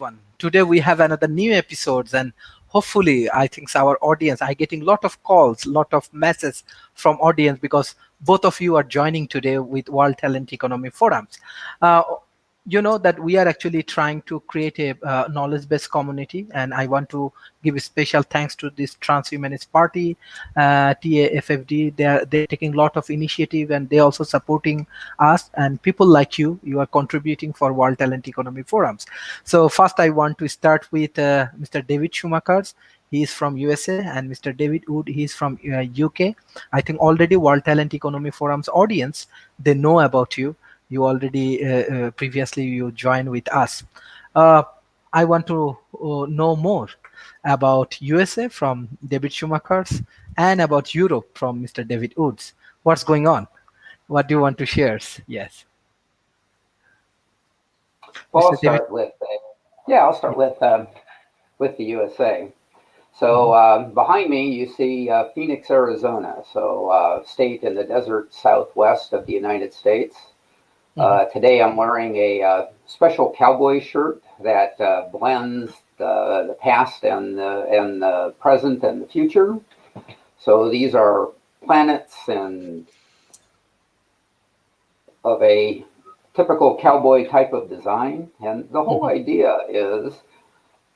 everyone. Today we have another new episodes, and hopefully I think our audience are getting lot of calls, lot of messages from audience because both of you are joining today with World Talent Economy Forums. Uh, you know that we are actually trying to create a knowledge-based community, and I want to give a special thanks to this Transhumanist Party, TAFFD. They're taking a lot of initiative, and they're also supporting us, and people like you are contributing for World Talent Economy Forums. So first I want to start with Mr. David Shumaker. He is from USA, and Mr. David Wood, he is from UK. I think already World Talent Economy Forums audience, they know about you. You already previously you joined with us. I want to know more about USA from David Shumaker and about Europe from Mr. David Woods. What's going on? What do you want to share? Yes. Well, I'll start with the USA. So behind me, you see Phoenix, Arizona, so state in the desert southwest of the United States. Today, I'm wearing a special cowboy shirt that blends the past and the present and the future. So these are planets and of a typical cowboy type of design. And the whole idea is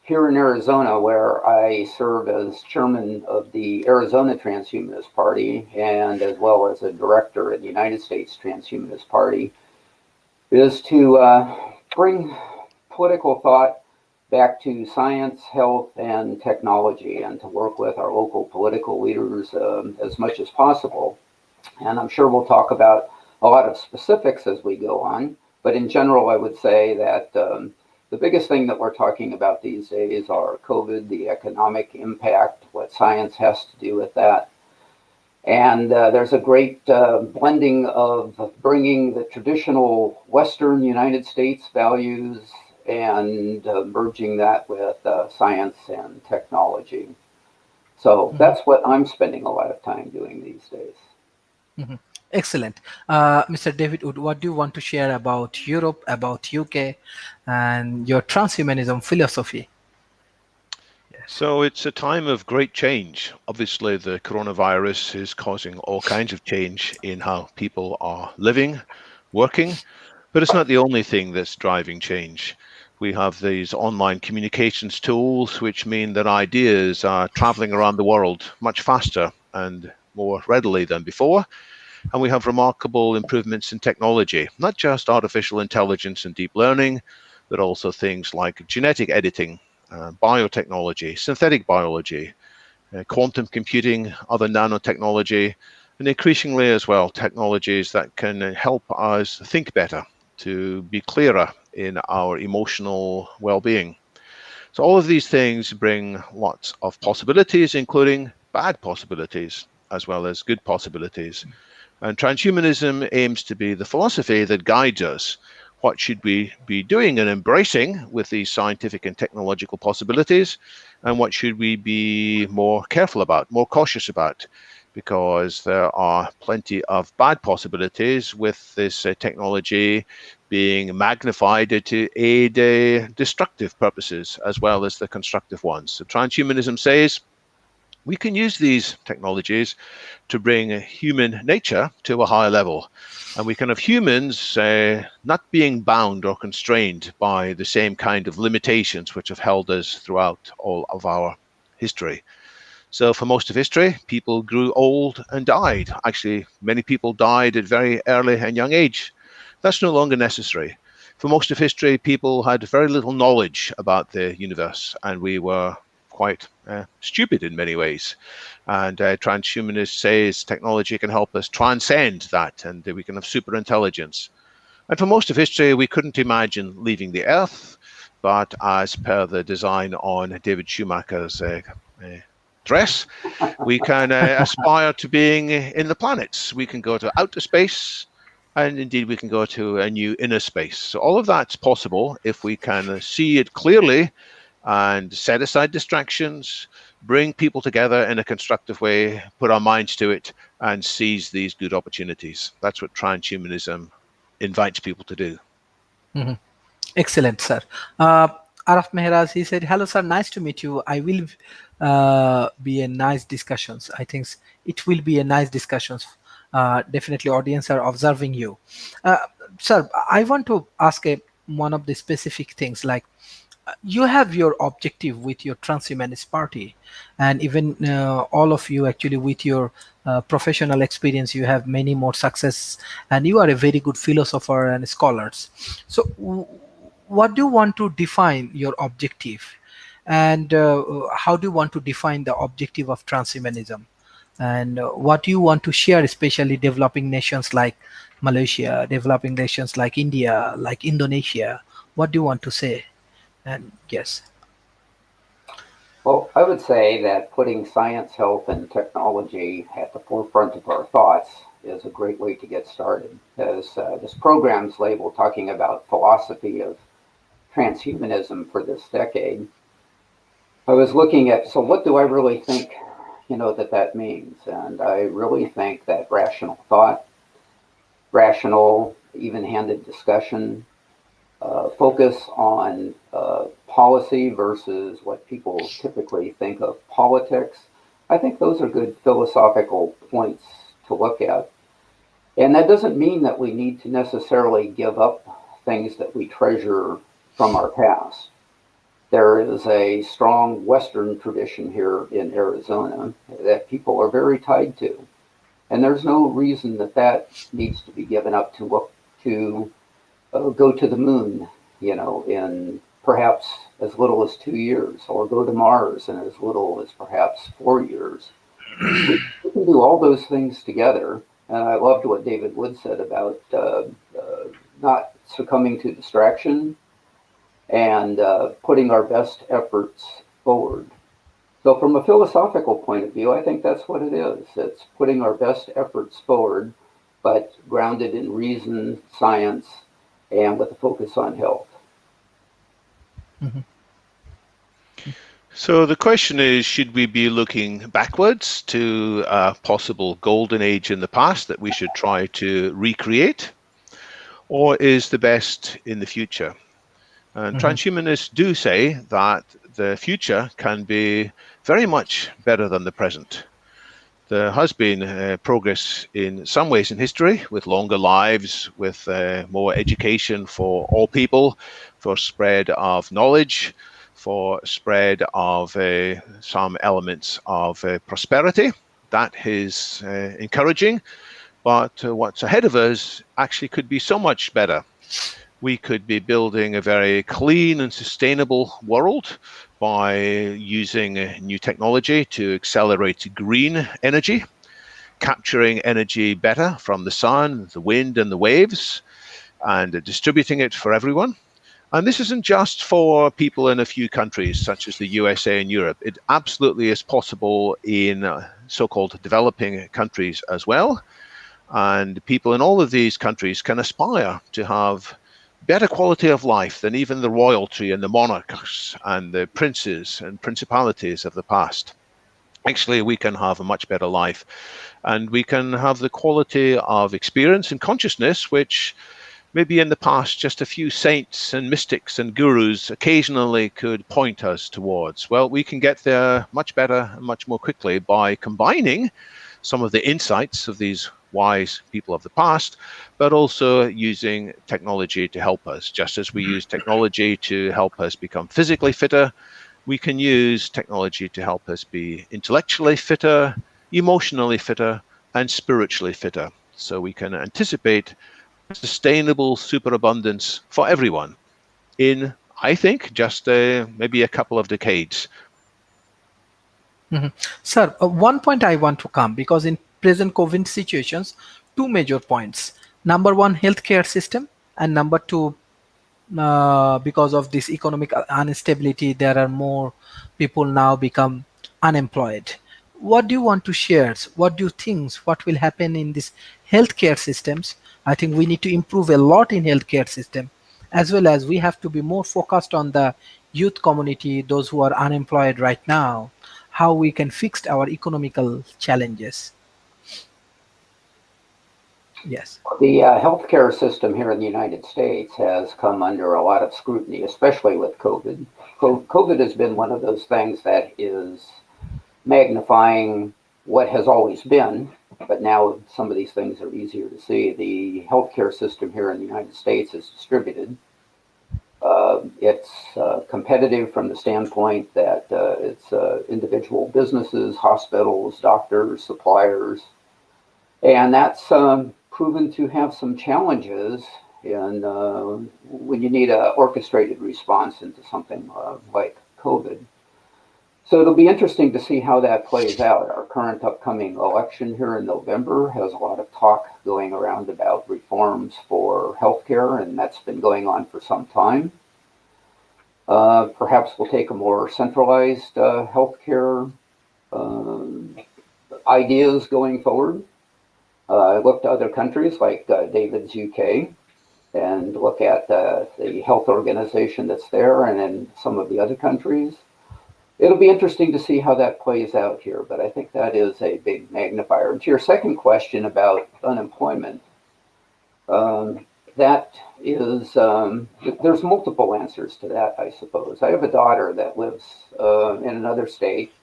here in Arizona, where I serve as chairman of the Arizona Transhumanist Party and as well as a director at the United States Transhumanist Party, is to bring political thought back to science, health, and technology, and to work with our local political leaders as much as possible. And I'm sure we'll talk about a lot of specifics as we go on, but in general, I would say that the biggest thing that we're talking about these days are COVID, the economic impact, what science has to do with that. And there's a great blending of bringing the traditional Western United States values and merging that with science and technology. So that's what I'm spending a lot of time doing these days. Excellent. Mr. David Wood, what do you want to share about Europe, about UK, and your transhumanism philosophy? So it's a time of great change. Obviously, the coronavirus is causing all kinds of change in how people are living, working, but it's not the only thing that's driving change. We have these online communications tools, which mean that ideas are traveling around the world much faster and more readily than before. And we have remarkable improvements in technology, not just artificial intelligence and deep learning, but also things like genetic editing, biotechnology, synthetic biology, quantum computing, other nanotechnology, and increasingly as well, technologies that can help us think better, to be clearer in our emotional well-being. So all of these things bring lots of possibilities, including bad possibilities, as well as good possibilities. And transhumanism aims to be the philosophy that guides us. What should we be doing and embracing with these scientific and technological possibilities? And what should we be more careful about, more cautious about? Because there are plenty of bad possibilities with this technology being magnified to aid destructive purposes as well as the constructive ones. So transhumanism says we can use these technologies to bring human nature to a higher level. And we can have humans not being bound or constrained by the same kind of limitations which have held us throughout all of our history. So for most of history, people grew old and died. Actually, many people died at very early and young age. That's no longer necessary. For most of history, people had very little knowledge about the universe, and we were quite stupid in many ways. And transhumanist says technology can help us transcend that, and that we can have super intelligence. And for most of history, we couldn't imagine leaving the Earth, but as per the design on David Shumaker's dress, we can aspire to being in the planets. We can go to outer space, and indeed we can go to a new inner space. So all of that's possible if we can see it clearly and set aside distractions, bring people together in a constructive way, put our minds to it, and seize these good opportunities. That's what transhumanism invites people to do. Excellent, sir. Araf Mehraj, he said, hello, sir, nice to meet you. I will be a nice discussions. I think it will be a nice discussions. Definitely audience are observing you. Uh, Sir, I want to ask one of the specific things like you have your objective with your transhumanist party, and even all of you actually with your professional experience, you have many more success, and you are a very good philosopher and scholars. So what do you want to define your objective, and how do you want to define the objective of transhumanism, and what do you want to share, especially developing nations like Malaysia, developing nations like India, like Indonesia? What do you want to say? And yes. Well, I would say that putting science, health, and technology at the forefront of our thoughts is a great way to get started. As this program's label talking about philosophy of transhumanism for this decade, I was looking at, so what do I really think, that means? And I really think that rational thought, rational, even-handed discussion, focus on policy versus what people typically think of politics. I think those are good philosophical points to look at. And that doesn't mean that we need to necessarily give up things that we treasure from our past. There is a strong Western tradition here in Arizona that people are very tied to. And there's no reason that that needs to be given up to look to go to the moon, in perhaps as little as 2 years, or go to Mars in as little as perhaps 4 years. We can do all those things together. And I loved what David Wood said about not succumbing to distraction and putting our best efforts forward. So from a philosophical point of view, I think that's what it is. It's putting our best efforts forward, but grounded in reason, science, and with a focus on health. Mm-hmm. So the question is, should we be looking backwards to a possible golden age in the past that we should try to recreate? Or is the best in the future? And transhumanists do say that the future can be very much better than the present. There has been progress in some ways in history, with longer lives, with more education for all people, for spread of knowledge, for spread of some elements of prosperity. That is encouraging, but what's ahead of us actually could be so much better. We could be building a very clean and sustainable world by using new technology to accelerate green energy, capturing energy better from the sun, the wind, and the waves, and distributing it for everyone. And this isn't just for people in a few countries, such as the USA and Europe. It absolutely is possible in so-called developing countries as well. And people in all of these countries can aspire to have better quality of life than even the royalty and the monarchs and the princes and principalities of the past. Actually, we can have a much better life, and we can have the quality of experience and consciousness which maybe in the past just a few saints and mystics and gurus occasionally could point us towards. Well, we can get there much better and much more quickly by combining some of the insights of these wise people of the past, but also using technology to help us. Just as we use technology to help us become physically fitter, we can use technology to help us be intellectually fitter, emotionally fitter, and spiritually fitter. So we can anticipate sustainable superabundance for everyone in, I think, just maybe a couple of decades. Sir, one point I want to come, because in present COVID situations, two major points. Number one, healthcare system, and number two, because of this economic instability, there are more people now become unemployed. What do you want to share? What do you think? What will happen in this healthcare systems? I think we need to improve a lot in healthcare system, as well as we have to be more focused on the youth community, those who are unemployed right now, how we can fix our economical challenges. Yes. The healthcare system here in the United States has come under a lot of scrutiny, especially with COVID. COVID has been one of those things that is magnifying what has always been, but now some of these things are easier to see. The healthcare system here in the United States is distributed. It's competitive from the standpoint that it's individual businesses, hospitals, doctors, suppliers, and that's proven to have some challenges in when you need an orchestrated response into something like COVID. So it'll be interesting to see how that plays out. Our current upcoming election here in November has a lot of talk going around about reforms for healthcare, and that's been going on for some time. Perhaps we'll take a more centralized healthcare ideas going forward. I look to other countries like David's UK and look at the health organization that's there and in some of the other countries. It'll be interesting to see how that plays out here, but I think that is a big magnifier. And to your second question about unemployment, that is, there's multiple answers to that, I suppose. I have a daughter that lives in another state,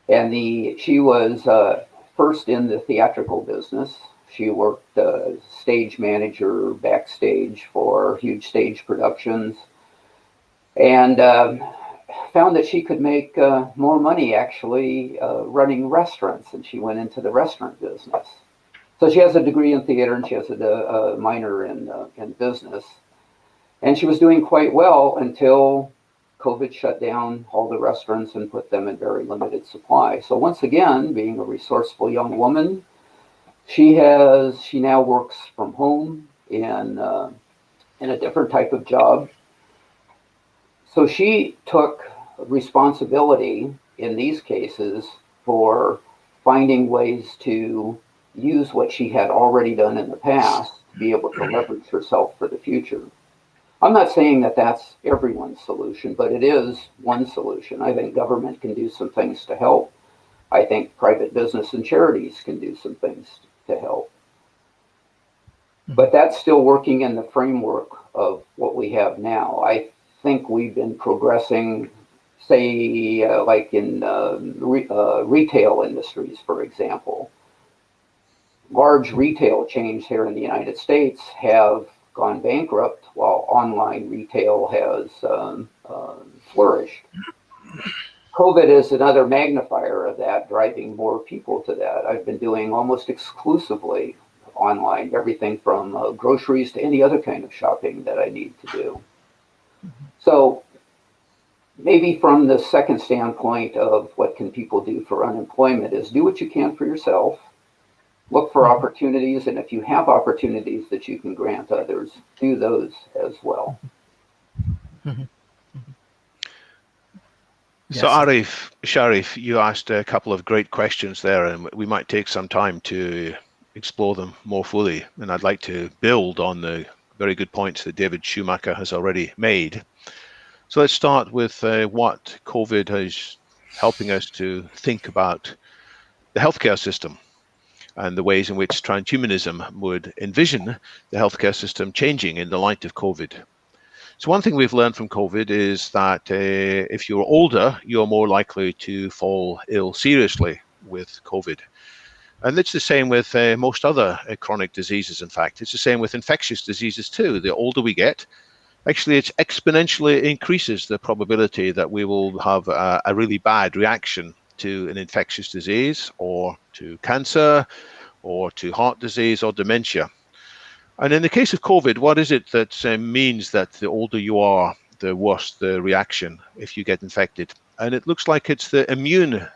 and she was first in the theatrical business. She worked stage manager backstage for huge stage productions, and found that she could make more money actually running restaurants, and she went into the restaurant business. So she has a degree in theater and she has a minor in business, and she was doing quite well until COVID shut down all the restaurants and put them in very limited supply. So once again, being a resourceful young woman, she now works from home in a different type of job. So she took responsibility in these cases for finding ways to use what she had already done in the past to be able to leverage herself for the future. I'm not saying that that's everyone's solution, but it is one solution. I think government can do some things to help. I think private business and charities can do some things to help. But that's still working in the framework of what we have now. I think we've been progressing, say, like in retail industries, for example. Large retail chains here in the United States have gone bankrupt while online retail has flourished. COVID is another magnifier of that, driving more people to that. I've been doing almost exclusively online, everything from groceries to any other kind of shopping that I need to do. So maybe from the second standpoint of what can people do for unemployment is do what you can for yourself, look for opportunities, and if you have opportunities that you can grant others, do those as well. So Sharif, you asked a couple of great questions there, and we might take some time to explore them more fully. And I'd like to build on the very good points that David Shumaker has already made. So let's start with what COVID is helping us to think about the healthcare system and the ways in which transhumanism would envision the healthcare system changing in the light of COVID. So one thing we've learned from COVID is that if you're older, you're more likely to fall ill seriously with COVID. And it's the same with most other chronic diseases, in fact. It's the same with infectious diseases too. The older we get, actually it exponentially increases the probability that we will have a really bad reaction to an infectious disease or to cancer or to heart disease or dementia. And in the case of COVID, what is it that means that the older you are, the worse the reaction if you get infected? And it looks like it's the immune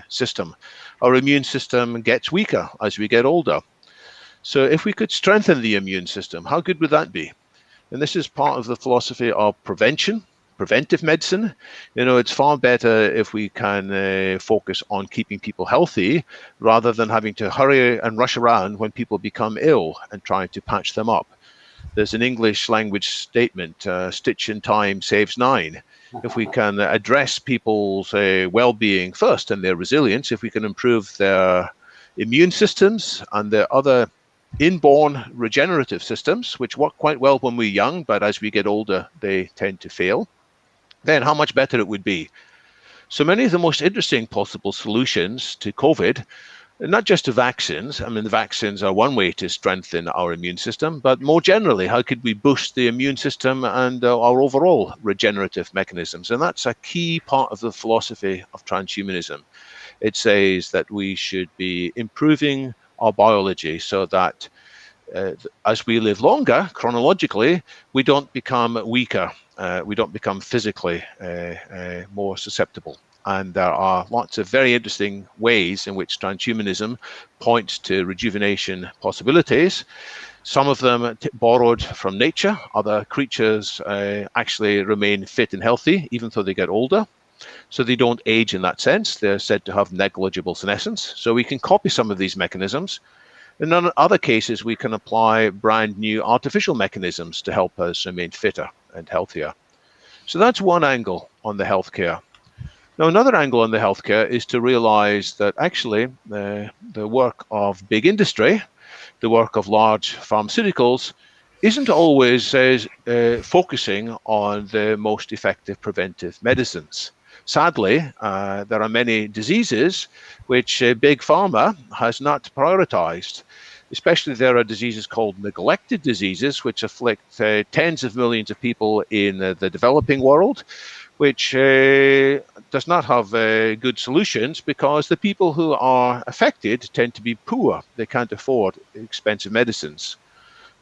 system. Our immune system gets weaker as we get older. So if we could strengthen the immune system, how good would that be? And this is part of the philosophy of preventive medicine. You know, it's far better if we can focus on keeping people healthy rather than having to hurry and rush around when people become ill and trying to patch them up. There's an English language statement, stitch in time saves 9. If we can address people's well-being first and their resilience, if we can improve their immune systems and their other inborn regenerative systems, which work quite well when we're young, but as we get older, they tend to fail, then how much better it would be. So many of the most interesting possible solutions to COVID, not just to vaccines. I mean, the vaccines are one way to strengthen our immune system, but more generally, how could we boost the immune system and our overall regenerative mechanisms? And that's a key part of the philosophy of transhumanism. It says that we should be improving our biology so that as we live longer, chronologically, we don't become weaker. We don't become physically more susceptible. And there are lots of very interesting ways in which transhumanism points to rejuvenation possibilities. Some of them borrowed from nature. Other creatures actually remain fit and healthy, even though they get older. So they don't age in that sense. They're said to have negligible senescence. So we can copy some of these mechanisms. In other cases, we can apply brand new artificial mechanisms to help us remain fitter and healthier. So that's one angle on the healthcare. Now, another angle on the healthcare is to realize that actually the work of big industry, the work of large pharmaceuticals, isn't always focusing on the most effective preventive medicines. Sadly, there are many diseases which big pharma has not prioritized. Especially there are diseases called neglected diseases, which afflict tens of millions of people in the developing world, which does not have good solutions because the people who are affected tend to be poor. They can't afford expensive medicines.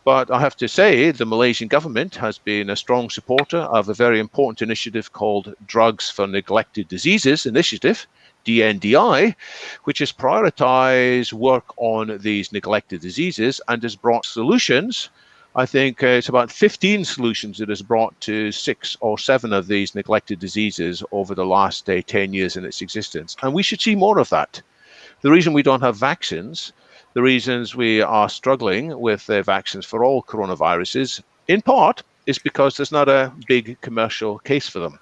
But I have to say, the Malaysian government has been a strong supporter of a very important initiative called Drugs for Neglected Diseases Initiative, DNDI, which has prioritized work on these neglected diseases and has brought solutions. I think it's about 15 solutions it has brought to 6 or 7 of these neglected diseases over the last 10 years in its existence. And we should see more of that. The reason we don't have vaccines, the reasons we are struggling with vaccines for all coronaviruses, in part, is because there's not a big commercial case for them.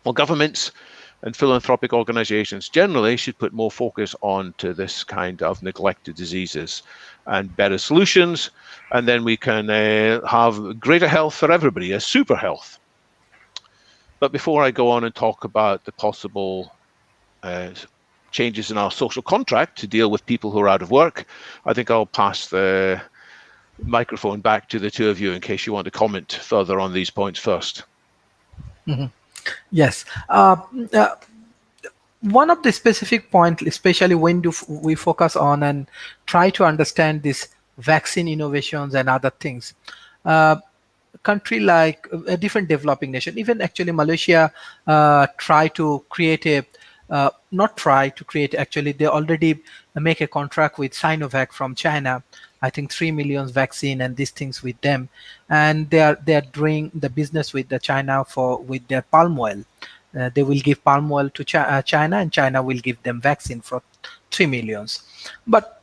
Well, governments and philanthropic organizations generally should put more focus on to this kind of neglected diseases and better solutions, and then we can have greater health for everybody, a super health. But before I go on and talk about the possible changes in our social contract to deal with people who are out of work, I think I'll pass the microphone back to the two of you in case you want to comment further on these points first. Mm-hmm. Yes. One of the specific points, especially when we focus on and try to understand these vaccine innovations and other things, country like a different developing nation, even actually Malaysia, try to create a not try to create, actually they already make a contract with Sinovac from China, I think 3 million vaccine and these things with them, and they are doing the business with the China with their palm oil. They will give palm oil to China, and China will give them vaccine for 3 millions. But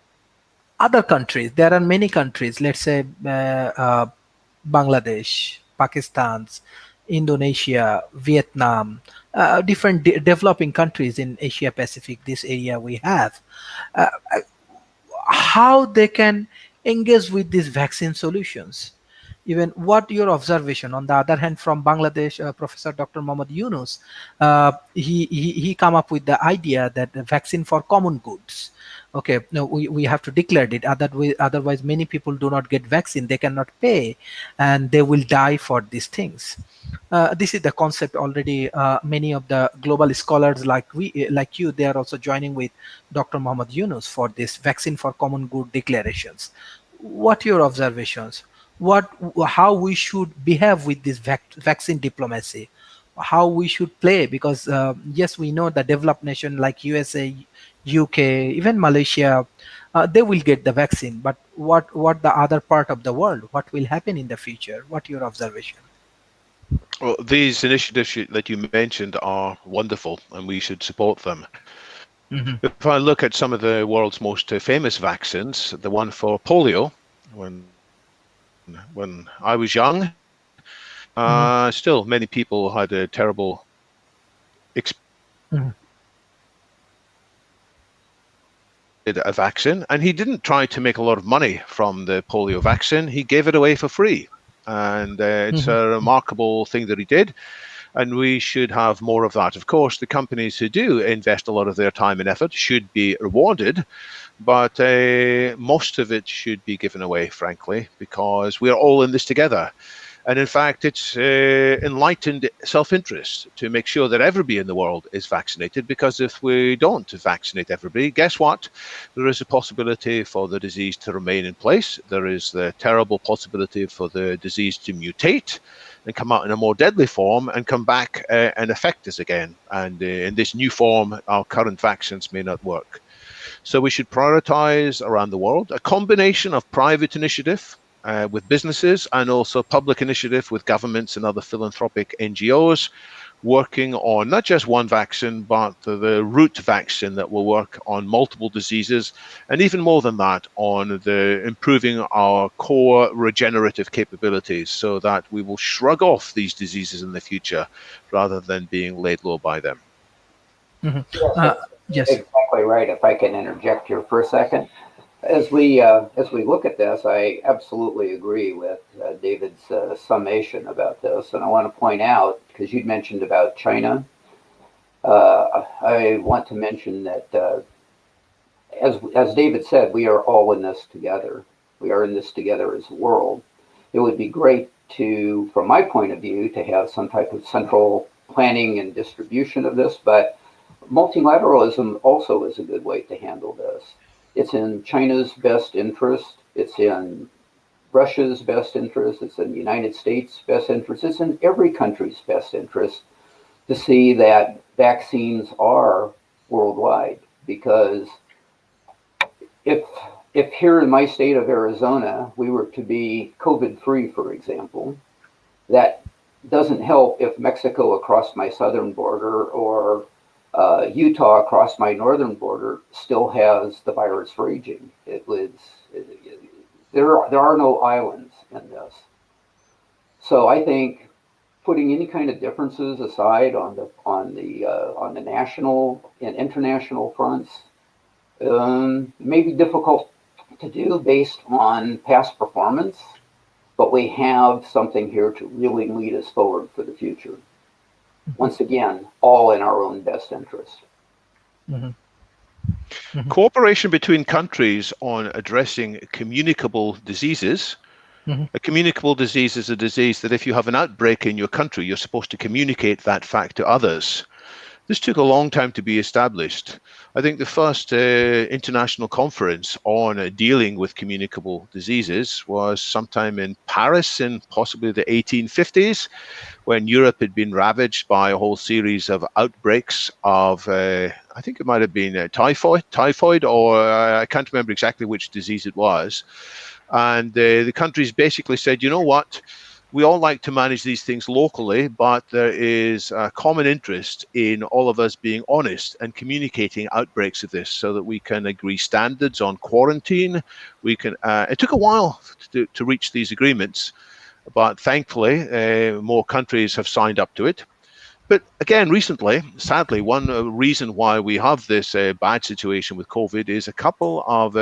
other countries, there are many countries, let's say Bangladesh, Pakistan, Indonesia, Vietnam, different developing countries in Asia Pacific, this area we have, how they can engage with these vaccine solutions. Even what your observation? On the other hand, from Bangladesh, Professor Dr. Mohammad Yunus, he come up with the idea that the vaccine for common goods. Okay, no, we have to declare it. Otherwise, many people do not get vaccine. They cannot pay, and they will die for these things. This is the concept already. Many of the global scholars like you, they are also joining with Dr. Mohammad Yunus for this vaccine for common good declarations. What your observations? How we should behave with this vaccine diplomacy? How we should play? Because yes, we know the developed nation like USA, UK, even Malaysia, they will get the vaccine. But what the other part of the world? What will happen in the future? What your observation? Well, these initiatives that you mentioned are wonderful, and we should support them. Mm-hmm. If I look at some of the world's most famous vaccines, the one for polio, when I was young, still many people had a terrible experience. Mm-hmm. a vaccine, and he didn't try to make a lot of money from the polio vaccine. He gave it away for free. And it's a remarkable thing that he did. And we should have more of that. Of course, the companies who do invest a lot of their time and effort should be rewarded, but most of it should be given away, frankly, because we're all in this together. And in fact, it's enlightened self-interest to make sure that everybody in the world is vaccinated, because if we don't vaccinate everybody, guess what? There is a possibility for the disease to remain in place. There is the terrible possibility for the disease to mutate and come out in a more deadly form and come back and affect us again. And in this new form, our current vaccines may not work. So we should prioritize around the world a combination of private initiative with businesses and also public initiative with governments and other philanthropic NGOs working on not just one vaccine, but the root vaccine that will work on multiple diseases, and even more than that, on the improving our core regenerative capabilities so that we will shrug off these diseases in the future rather than being laid low by them. Yes. Exactly right. If I can interject here for a second. As we look at this, I absolutely agree with David's summation about this, and I want to point out, because you'd mentioned about China, I want to mention that as David said, we are all in this together. We are in this together as a world. It would be great to, from my point of view, to have some type of central planning and distribution of this, but multilateralism also is a good way to handle this. It's in China's best interest. It's in Russia's best interest. It's in the United States' best interest. It's in every country's best interest to see that vaccines are worldwide. Because if here in my state of Arizona, we were to be COVID-free, for example, that doesn't help if Mexico across my southern border or Utah across my northern border still has the virus raging. There are no islands in this. So I think putting any kind of differences aside on the national and international fronts may be difficult to do based on past performance, but we have something here to really lead us forward for the future. Once again, all in our own best interest. Cooperation between countries on addressing communicable diseases. A communicable disease is a disease that if you have an outbreak in your country, you're supposed to communicate that fact to others. This took a long time to be established. I think the first international conference on dealing with communicable diseases was sometime in Paris in possibly the 1850s, when Europe had been ravaged by a whole series of outbreaks of, I think it might have been typhoid, or I can't remember exactly which disease it was. And the countries basically said, you know what? We all like to manage these things locally, but there is a common interest in all of us being honest and communicating outbreaks of this so that we can agree standards on quarantine. We can. It took a while to reach these agreements, but thankfully, more countries have signed up to it. But again, recently, sadly, one reason why we have this bad situation with COVID is a couple of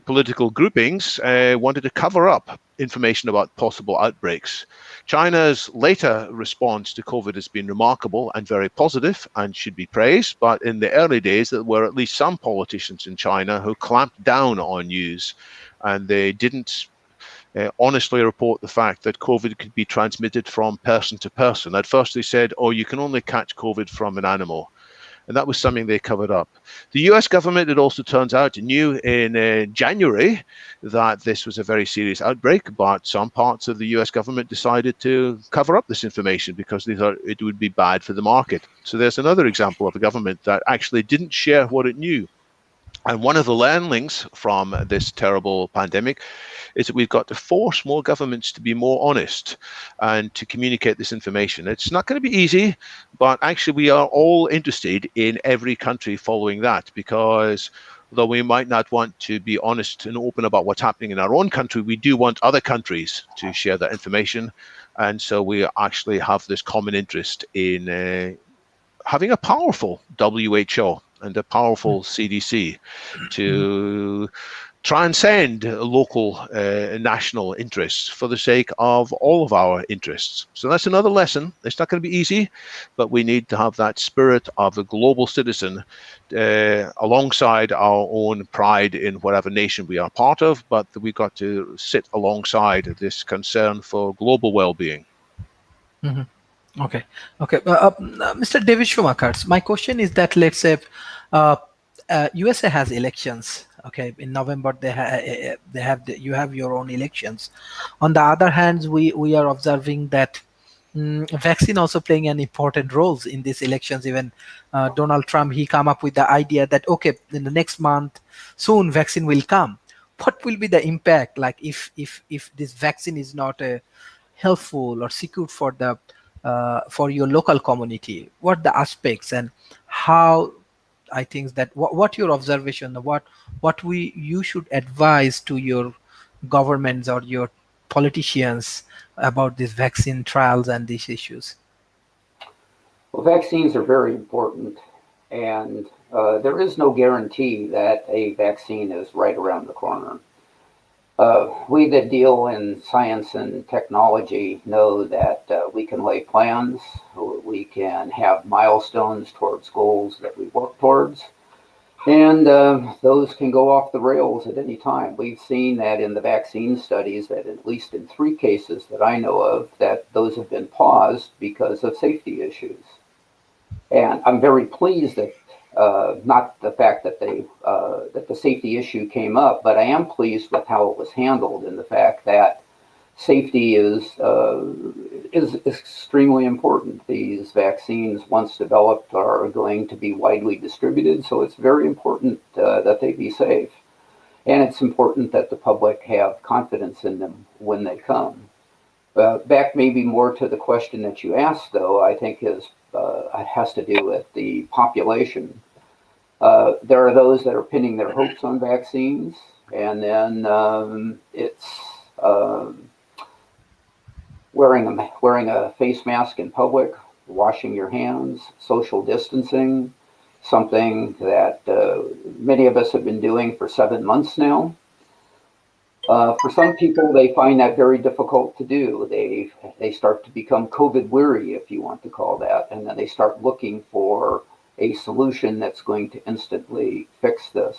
political groupings wanted to cover up information about possible outbreaks. China's later response to COVID has been remarkable and very positive and should be praised, but in the early days there were at least some politicians in China who clamped down on news, and they didn't honestly report the fact that COVID could be transmitted from person to person. At first they said, oh, you can only catch COVID from an animal. And that was something they covered up. The US government, it also turns out, knew in January that this was a very serious outbreak, but some parts of the US government decided to cover up this information because they thought it would be bad for the market. So there's another example of a government that actually didn't share what it knew. And one of the learnings from this terrible pandemic is that we've got to force more governments to be more honest and to communicate this information. It's not going to be easy, but actually we are all interested in every country following that, because though we might not want to be honest and open about what's happening in our own country, we do want other countries to share that information. And so we actually have this common interest in having a powerful WHO and a powerful CDC to transcend local national interests for the sake of all of our interests. So that's another lesson. It's not going to be easy, but we need to have that spirit of a global citizen alongside our own pride in whatever nation we are part of, but we've got to sit alongside this concern for global well-being. Okay. Mr. David Shumaker, my question is that, let's say USA has elections. Okay, in November you have your own elections. On the other hand, we are observing that vaccine also playing an important roles in these elections. Even Donald Trump, he come up with the idea that, okay, in the next month soon vaccine will come. What will be the impact, like if this vaccine is not helpful or secure for your local community? What the aspects and how, I think that what your observation, what you should advise to your governments or your politicians about these vaccine trials and these issues? Well, vaccines are very important, and there is no guarantee that a vaccine is right around the corner. We that deal in science and technology know that we can lay plans, we can have milestones towards goals that we work towards, and those can go off the rails at any time. We've seen that in the vaccine studies, that at least in 3 cases that I know of, that those have been paused because of safety issues. And I'm very pleased that not the fact that that the safety issue came up, but I am pleased with how it was handled, and the fact that safety is extremely important. These vaccines, once developed, are going to be widely distributed, so it's very important that they be safe, and it's important that the public have confidence in them when they come. Back maybe more to the question that you asked, though, I think has to do with the population. There are those that are pinning their hopes on vaccines, and then it's wearing a face mask in public, washing your hands, social distancing, something that many of us have been doing for 7 months now. For some people, they find that very difficult to do. They start to become COVID weary, if you want to call that, and then they start looking for a solution that's going to instantly fix this.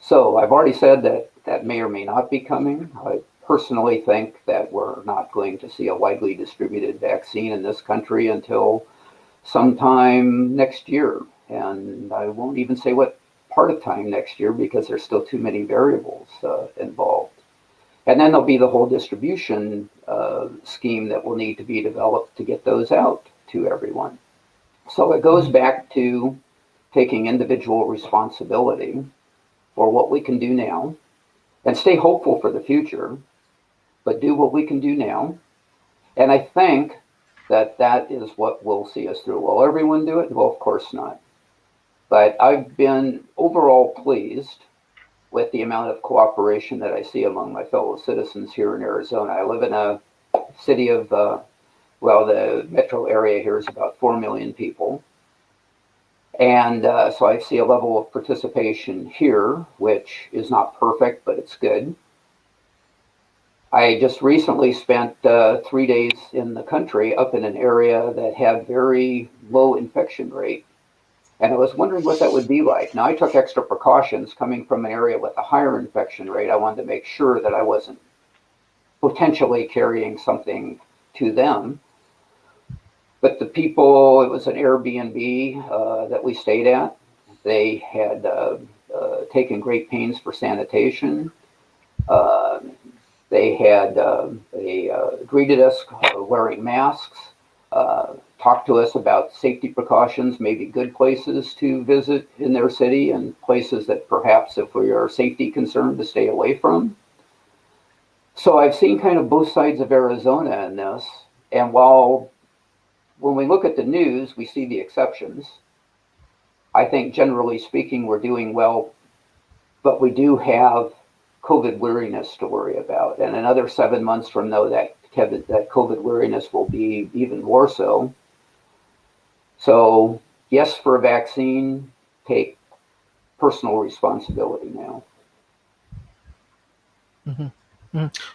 So I've already said that that may or may not be coming. I personally think that we're not going to see a widely distributed vaccine in this country until sometime next year. And I won't even say what part of time next year, because there's still too many variables involved. And then there'll be the whole distribution scheme that will need to be developed to get those out to everyone. So it goes back to taking individual responsibility for what we can do now, and stay hopeful for the future, but do what we can do now. And I think that that is what will see us through. Will everyone do it? Well, of course not. But I've been overall pleased with the amount of cooperation that I see among my fellow citizens here in Arizona. I live in a city of, the metro area here is about 4 million people. And so I see a level of participation here, which is not perfect, but it's good. I just recently spent 3 days in the country up in an area that had very low infection rate. And I was wondering what that would be like. Now, I took extra precautions coming from an area with a higher infection rate. I wanted to make sure that I wasn't potentially carrying something to them. But the people, it was an Airbnb that we stayed at. They had taken great pains for sanitation. They had greeted us wearing masks, talked to us about safety precautions, maybe good places to visit in their city and places that perhaps, if we are safety concerned, to stay away from. So I've seen kind of both sides of Arizona in this. And when we look at the news, we see the exceptions. I think generally speaking, we're doing well, but we do have COVID weariness to worry about. And another 7 months from now, that COVID weariness will be even more so. So yes, for a vaccine, take personal responsibility now.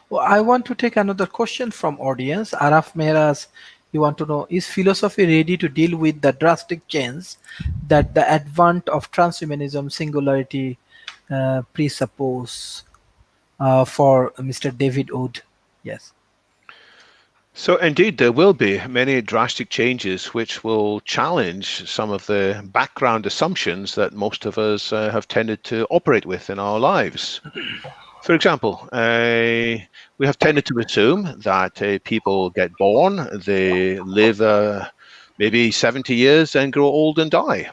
Well, I want to take another question from audience. Araf Mehras, you want to know, is philosophy ready to deal with the drastic change that the advent of transhumanism singularity presuppose for Mr. David Wood? Yes. So indeed, there will be many drastic changes which will challenge some of the background assumptions that most of us have tended to operate with in our lives. For example, we have tended to assume that people get born, they live maybe 70 years and grow old and die.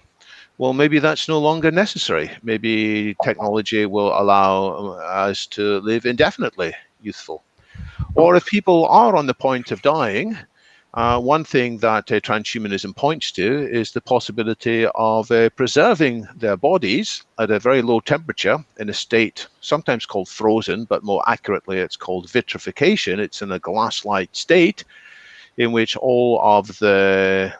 Well, maybe that's no longer necessary. Maybe technology will allow us to live indefinitely youthful. Or if people are on the point of dying, one thing that transhumanism points to is the possibility of preserving their bodies at a very low temperature in a state sometimes called frozen, but more accurately it's called vitrification. It's in a glass-like state in which all of the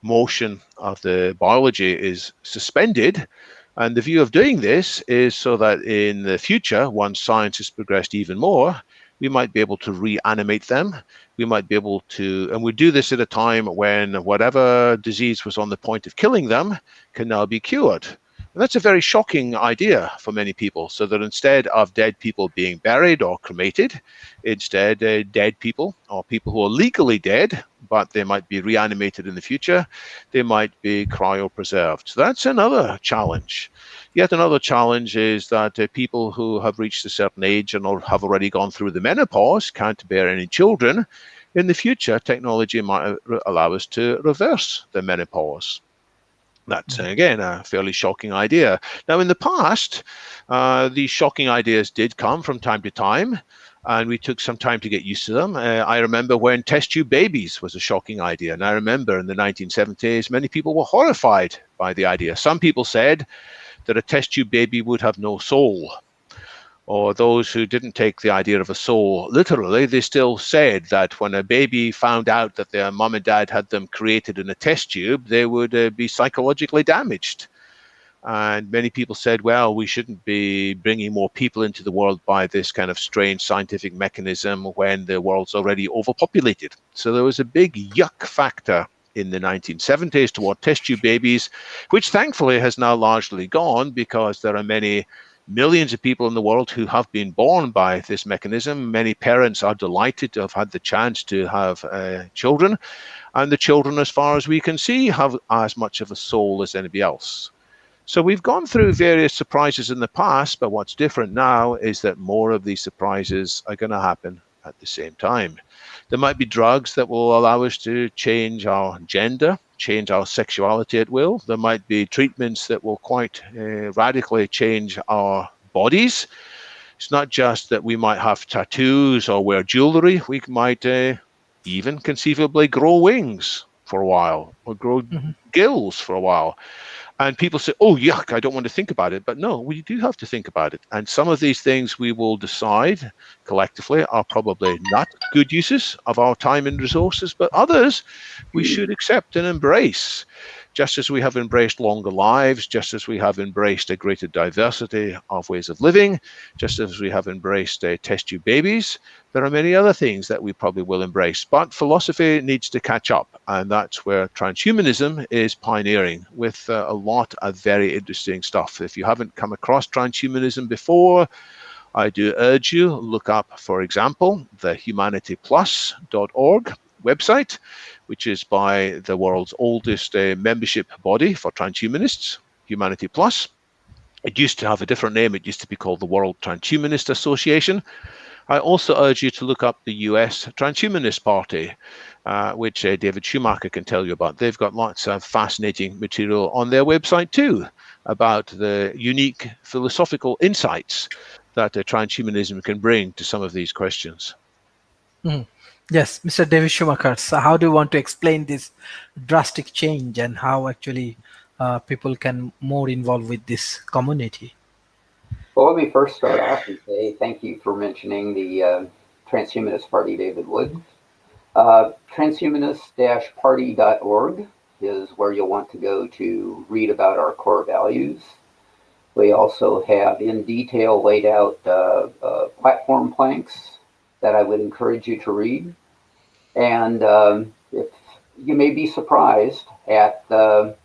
motion of the biology is suspended. And the view of doing this is so that in the future, once science has progressed even more, we might be able to reanimate them. We might be able to, and we do this at a time when whatever disease was on the point of killing them can now be cured. And that's a very shocking idea for many people. So that instead of dead people being buried or cremated, instead dead people or people who are legally dead, but they might be reanimated in the future, they might be cryopreserved. So that's another challenge. Yet another challenge is that people who have reached a certain age and have already gone through the menopause can't bear any children. In the future, technology might allow us to reverse the menopause. That's, again, a fairly shocking idea. Now, in the past, these shocking ideas did come from time to time, and we took some time to get used to them. I remember when test tube babies was a shocking idea, and I remember in the 1970s, many people were horrified by the idea. Some people said that a test tube baby would have no soul. Or those who didn't take the idea of a soul literally, they still said that when a baby found out that their mom and dad had them created in a test tube, they would be psychologically damaged. And many people said, well, we shouldn't be bringing more people into the world by this kind of strange scientific mechanism when the world's already overpopulated. So there was a big yuck factor in the 1970s toward test tube babies, which thankfully has now largely gone because there are many millions of people in the world who have been born by this mechanism. Many parents are delighted to have had the chance to have children, and the children, as far as we can see, have as much of a soul as anybody else. So we've gone through various surprises in the past, but what's different now is that more of these surprises are going to happen at the same time. There might be drugs that will allow us to change our gender, change our sexuality at will. There might be treatments that will quite radically change our bodies. It's not just that we might have tattoos or wear jewelry. We might even conceivably grow wings for a while or grow gills for a while. And people say, oh, yuck, I don't want to think about it. But no, we do have to think about it. And some of these things we will decide collectively are probably not good uses of our time and resources, but others we should accept and embrace. Just as we have embraced longer lives, just as we have embraced a greater diversity of ways of living, just as we have embraced test tube babies, there are many other things that we probably will embrace. But philosophy needs to catch up, and that's where transhumanism is pioneering with a lot of very interesting stuff. If you haven't come across transhumanism before, I do urge you, look up, for example, the humanityplus.org website, which is by the world's oldest membership body for transhumanists, Humanity Plus. It used to have a different name. It used to be called the World Transhumanist Association. I also urge you to look up the US Transhumanist Party, which David Shumaker can tell you about. They've got lots of fascinating material on their website too about the unique philosophical insights that transhumanism can bring to some of these questions. Yes, Mr. David Shumaker. So how do you want to explain this drastic change and how actually people can more involve with this community? Well, let me first start off and say thank you for mentioning the Transhumanist Party, David Wood. Transhumanist-party.org is where you'll want to go to read about our core values. We also have in detail laid out platform planks that I would encourage you to read. And if you may be surprised at the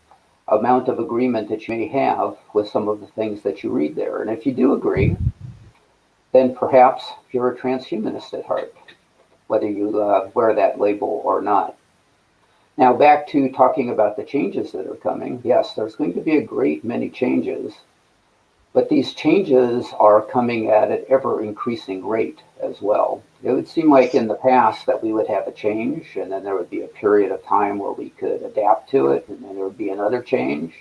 amount of agreement that you may have with some of the things that you read there. And if you do agree, then perhaps you're a transhumanist at heart, whether you wear that label or not. Now, back to talking about the changes that are coming. Yes, there's going to be a great many changes, but these changes are coming at an ever-increasing rate as well. It would seem like in the past that we would have a change, and then there would be a period of time where we could adapt to it, and then there would be another change.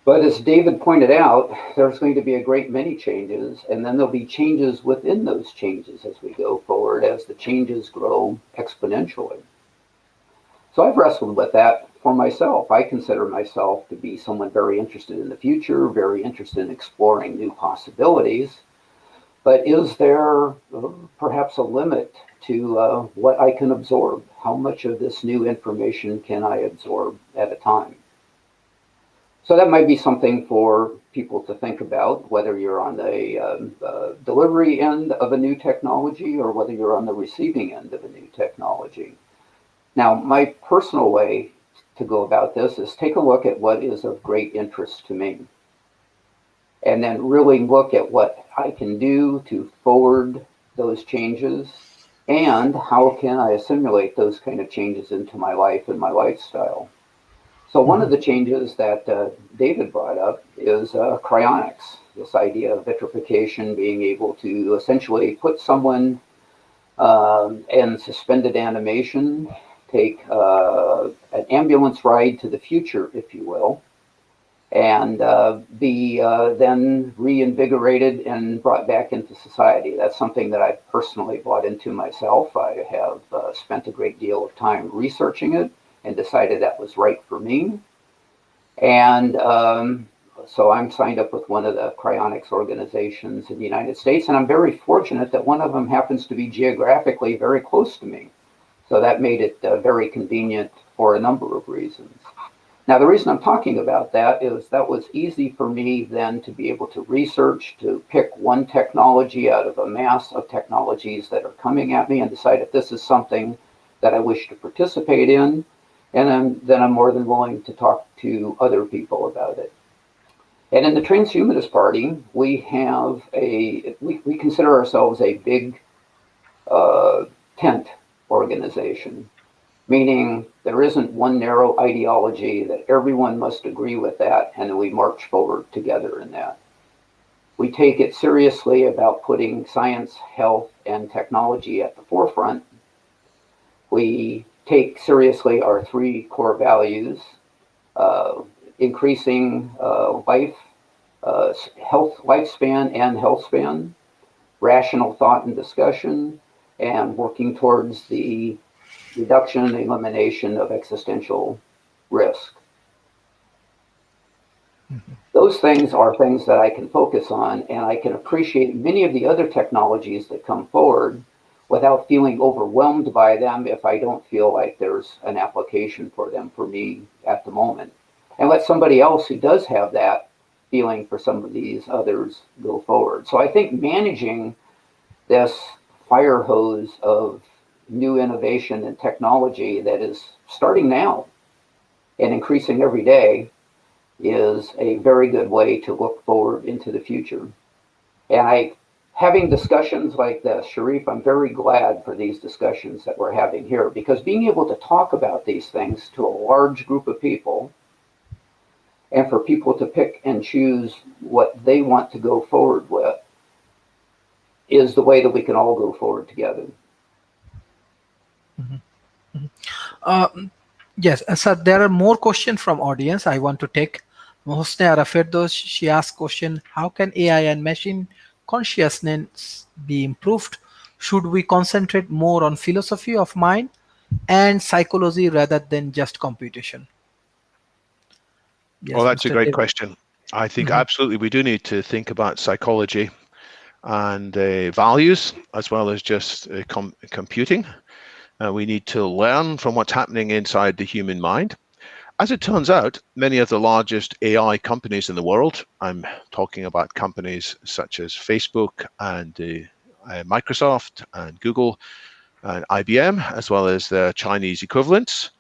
But as David pointed out, there's going to be a great many changes, and then there'll be changes within those changes as we go forward, as the changes grow exponentially. So I've wrestled with that for myself. I consider myself to be someone very interested in the future, very interested in exploring new possibilities. But is there perhaps a limit to what I can absorb? How much of this new information can I absorb at a time? So that might be something for people to think about, whether you're on the delivery end of a new technology or whether you're on the receiving end of a new technology. Now, my personal way to go about this is take a look at what is of great interest to me, and then really look at what I can do to forward those changes, and how can I assimilate those kind of changes into my life and my lifestyle. So one of the changes that David brought up is cryonics, this idea of vitrification, being able to essentially put someone in suspended animation, take an ambulance ride to the future, if you will, and be then reinvigorated and brought back into society. That's something that I've personally bought into myself. I have spent a great deal of time researching it and decided that was right for me. And so I'm signed up with one of the cryonics organizations in the United States, and I'm very fortunate that one of them happens to be geographically very close to me. So that made it very convenient for a number of reasons. Now, the reason I'm talking about that is that was easy for me then to be able to research, to pick one technology out of a mass of technologies that are coming at me and decide if this is something that I wish to participate in. And then I'm more than willing to talk to other people about it. And in the Transhumanist Party, we have we consider ourselves a big tent organization, meaning there isn't one narrow ideology that everyone must agree with that, and then we march forward together in that. We take it seriously about putting science, health, and technology at the forefront. We take seriously our three core values, increasing life, health, lifespan and health span, rational thought and discussion, and working towards the reduction and elimination of existential risk. Those things are things that I can focus on, and I can appreciate many of the other technologies that come forward without feeling overwhelmed by them if I don't feel like there's an application for them for me at the moment. And let somebody else who does have that feeling for some of these others go forward. So I think managing this fire hose of new innovation and technology that is starting now and increasing every day is a very good way to look forward into the future. And having discussions like this, Sharif, I'm very glad for these discussions that we're having here, because being able to talk about these things to a large group of people and for people to pick and choose what they want to go forward with is the way that we can all go forward together. Yes, sir, there are more questions from audience I want to take. Hosne Arafirdos, she asked question, how can AI and machine consciousness be improved? Should we concentrate more on philosophy of mind and psychology rather than just computation? Yes, Well, that's Mr. a great David. question. I think absolutely we do need to think about psychology and values as well as just computing. We need to learn from what's happening inside the human mind. As it turns out, many of the largest AI companies in the world, I'm talking about companies such as Facebook and Microsoft and Google and IBM, as well as their Chinese equivalents.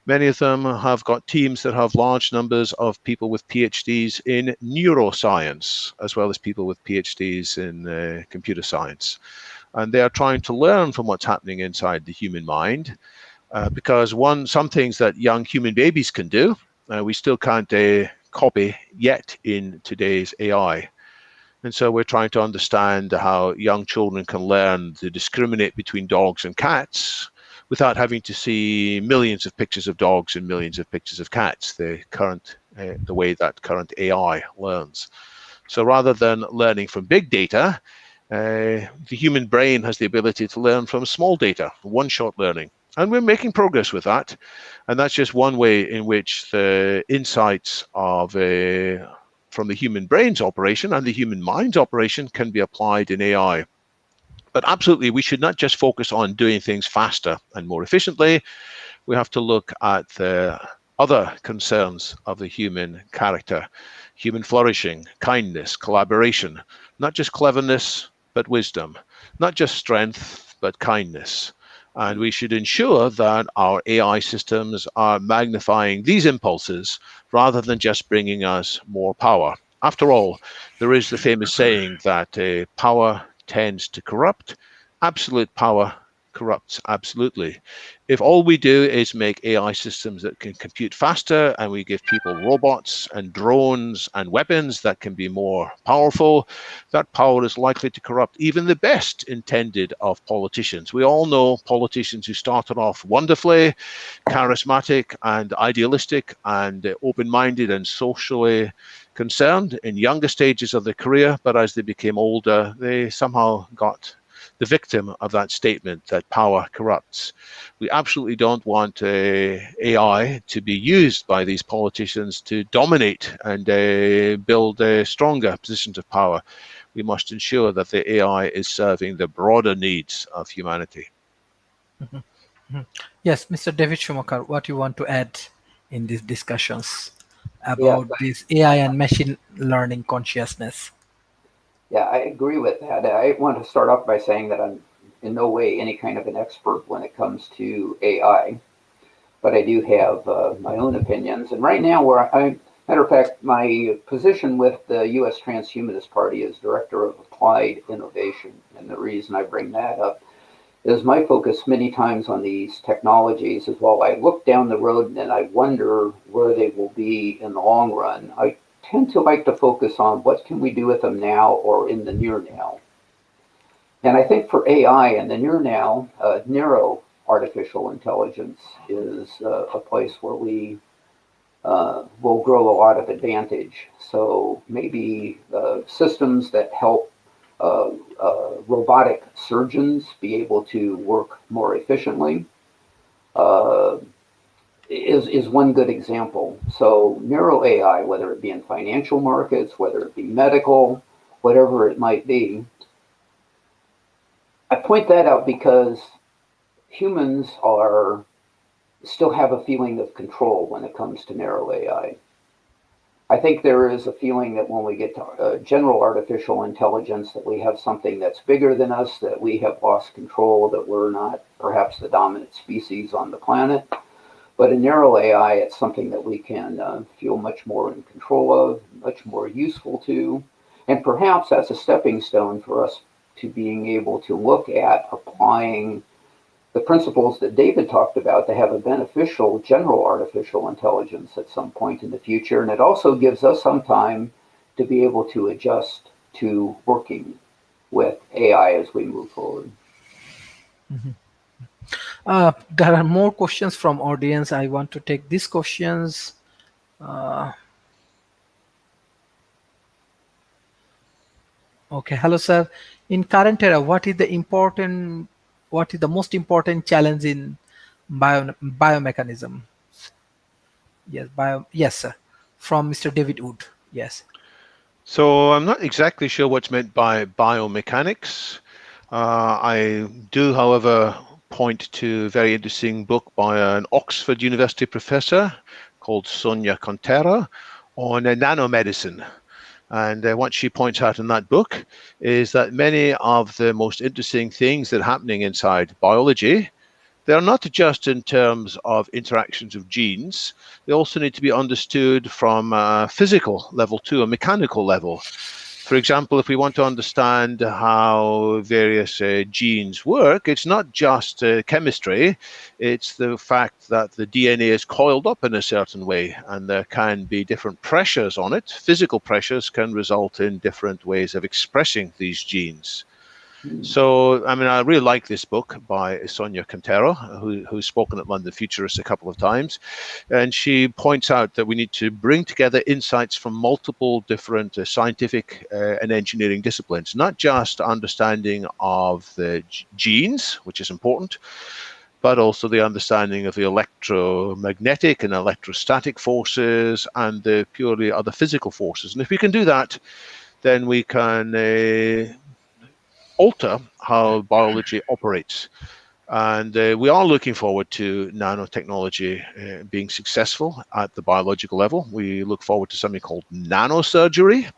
Many of them have got teams that have large numbers of people with PhDs in neuroscience, as well as people with PhDs in computer science. And they are trying to learn from what's happening inside the human mind, because some things that young human babies can do, we still can't copy yet in today's AI. And so we're trying to understand how young children can learn to discriminate between dogs and cats without having to see millions of pictures of dogs and millions of pictures of cats, the way that current AI learns. So rather than learning from big data, the human brain has the ability to learn from small data, one-shot learning. And we're making progress with that. And that's just one way in which the insights of from the human brain's operation and the human mind's operation can be applied in AI. But absolutely, we should not just focus on doing things faster and more efficiently. We have to look at the other concerns of the human character, human flourishing, kindness, collaboration, not just cleverness, but wisdom, not just strength, but kindness. And we should ensure that our AI systems are magnifying these impulses rather than just bringing us more power. After all, there is the famous saying that power tends to corrupt. Absolute power corrupts absolutely. If all we do is make AI systems that can compute faster, and we give people robots and drones and weapons that can be more powerful, that power is likely to corrupt even the best intended of politicians. We all know politicians who started off wonderfully, charismatic and idealistic and open-minded and socially concerned in younger stages of their career, but as they became older, they somehow got the victim of that statement that power corrupts. We absolutely don't want AI to be used by these politicians to dominate and build stronger positions of power. We must ensure that the AI is serving the broader needs of humanity. Yes, Mr. David Shumaker, what you want to add in these discussions about this AI and machine learning consciousness? Yeah, I agree with that. I want to start off by saying that I'm in no way any kind of an expert when it comes to AI, but I do have my own opinions. And right now, matter of fact, my position with the U.S. Transhumanist Party is Director of Applied Innovation. And the reason I bring that up is my focus many times on these technologies is while I look down the road and I wonder where they will be in the long run, I tend to like to focus on what can we do with them now or in the near now. And I think for AI in the near now, narrow artificial intelligence is a place where we will grow a lot of advantage. So maybe systems that help robotic surgeons be able to work more efficiently is one good example. So narrow AI, whether it be in financial markets, whether it be medical, whatever it might be, I point that out because humans still have a feeling of control when it comes to narrow AI. I think there is a feeling that when we get to general artificial intelligence, that we have something that's bigger than us, that we have lost control, that we're not perhaps the dominant species on the planet. But in narrow AI, it's something that we can feel much more in control of, much more useful to. And perhaps that's a stepping stone for us to being able to look at applying the principles that David talked about to have a beneficial general artificial intelligence at some point in the future. And it also gives us some time to be able to adjust to working with AI as we move forward. Mm-hmm. There are more questions from audience. I want to take these questions. Okay, hello, sir. In current era, what is the most important challenge in biomechanism? Yes, sir. From Mr. David Wood. Yes. So I'm not exactly sure what's meant by biomechanics. I do, however, point to a very interesting book by an Oxford University professor called Sonia Contera on nanomedicine. And what she points out in that book is that many of the most interesting things that are happening inside biology, they're not just in terms of interactions of genes, they also need to be understood from a physical level too, a mechanical level. For example, if we want to understand how various genes work, it's not just chemistry, it's the fact that the DNA is coiled up in a certain way, and there can be different pressures on it. Physical pressures can result in different ways of expressing these genes. So, I mean, I really like this book by Sonia Contero, who's spoken at London Futurists a couple of times. And she points out that we need to bring together insights from multiple different scientific and engineering disciplines, not just understanding of the genes, which is important, but also the understanding of the electromagnetic and electrostatic forces and the purely other physical forces. And if we can do that, then we can alter how biology operates. And we are looking forward to nanotechnology being successful at the biological level. We look forward to something called nanosurgery,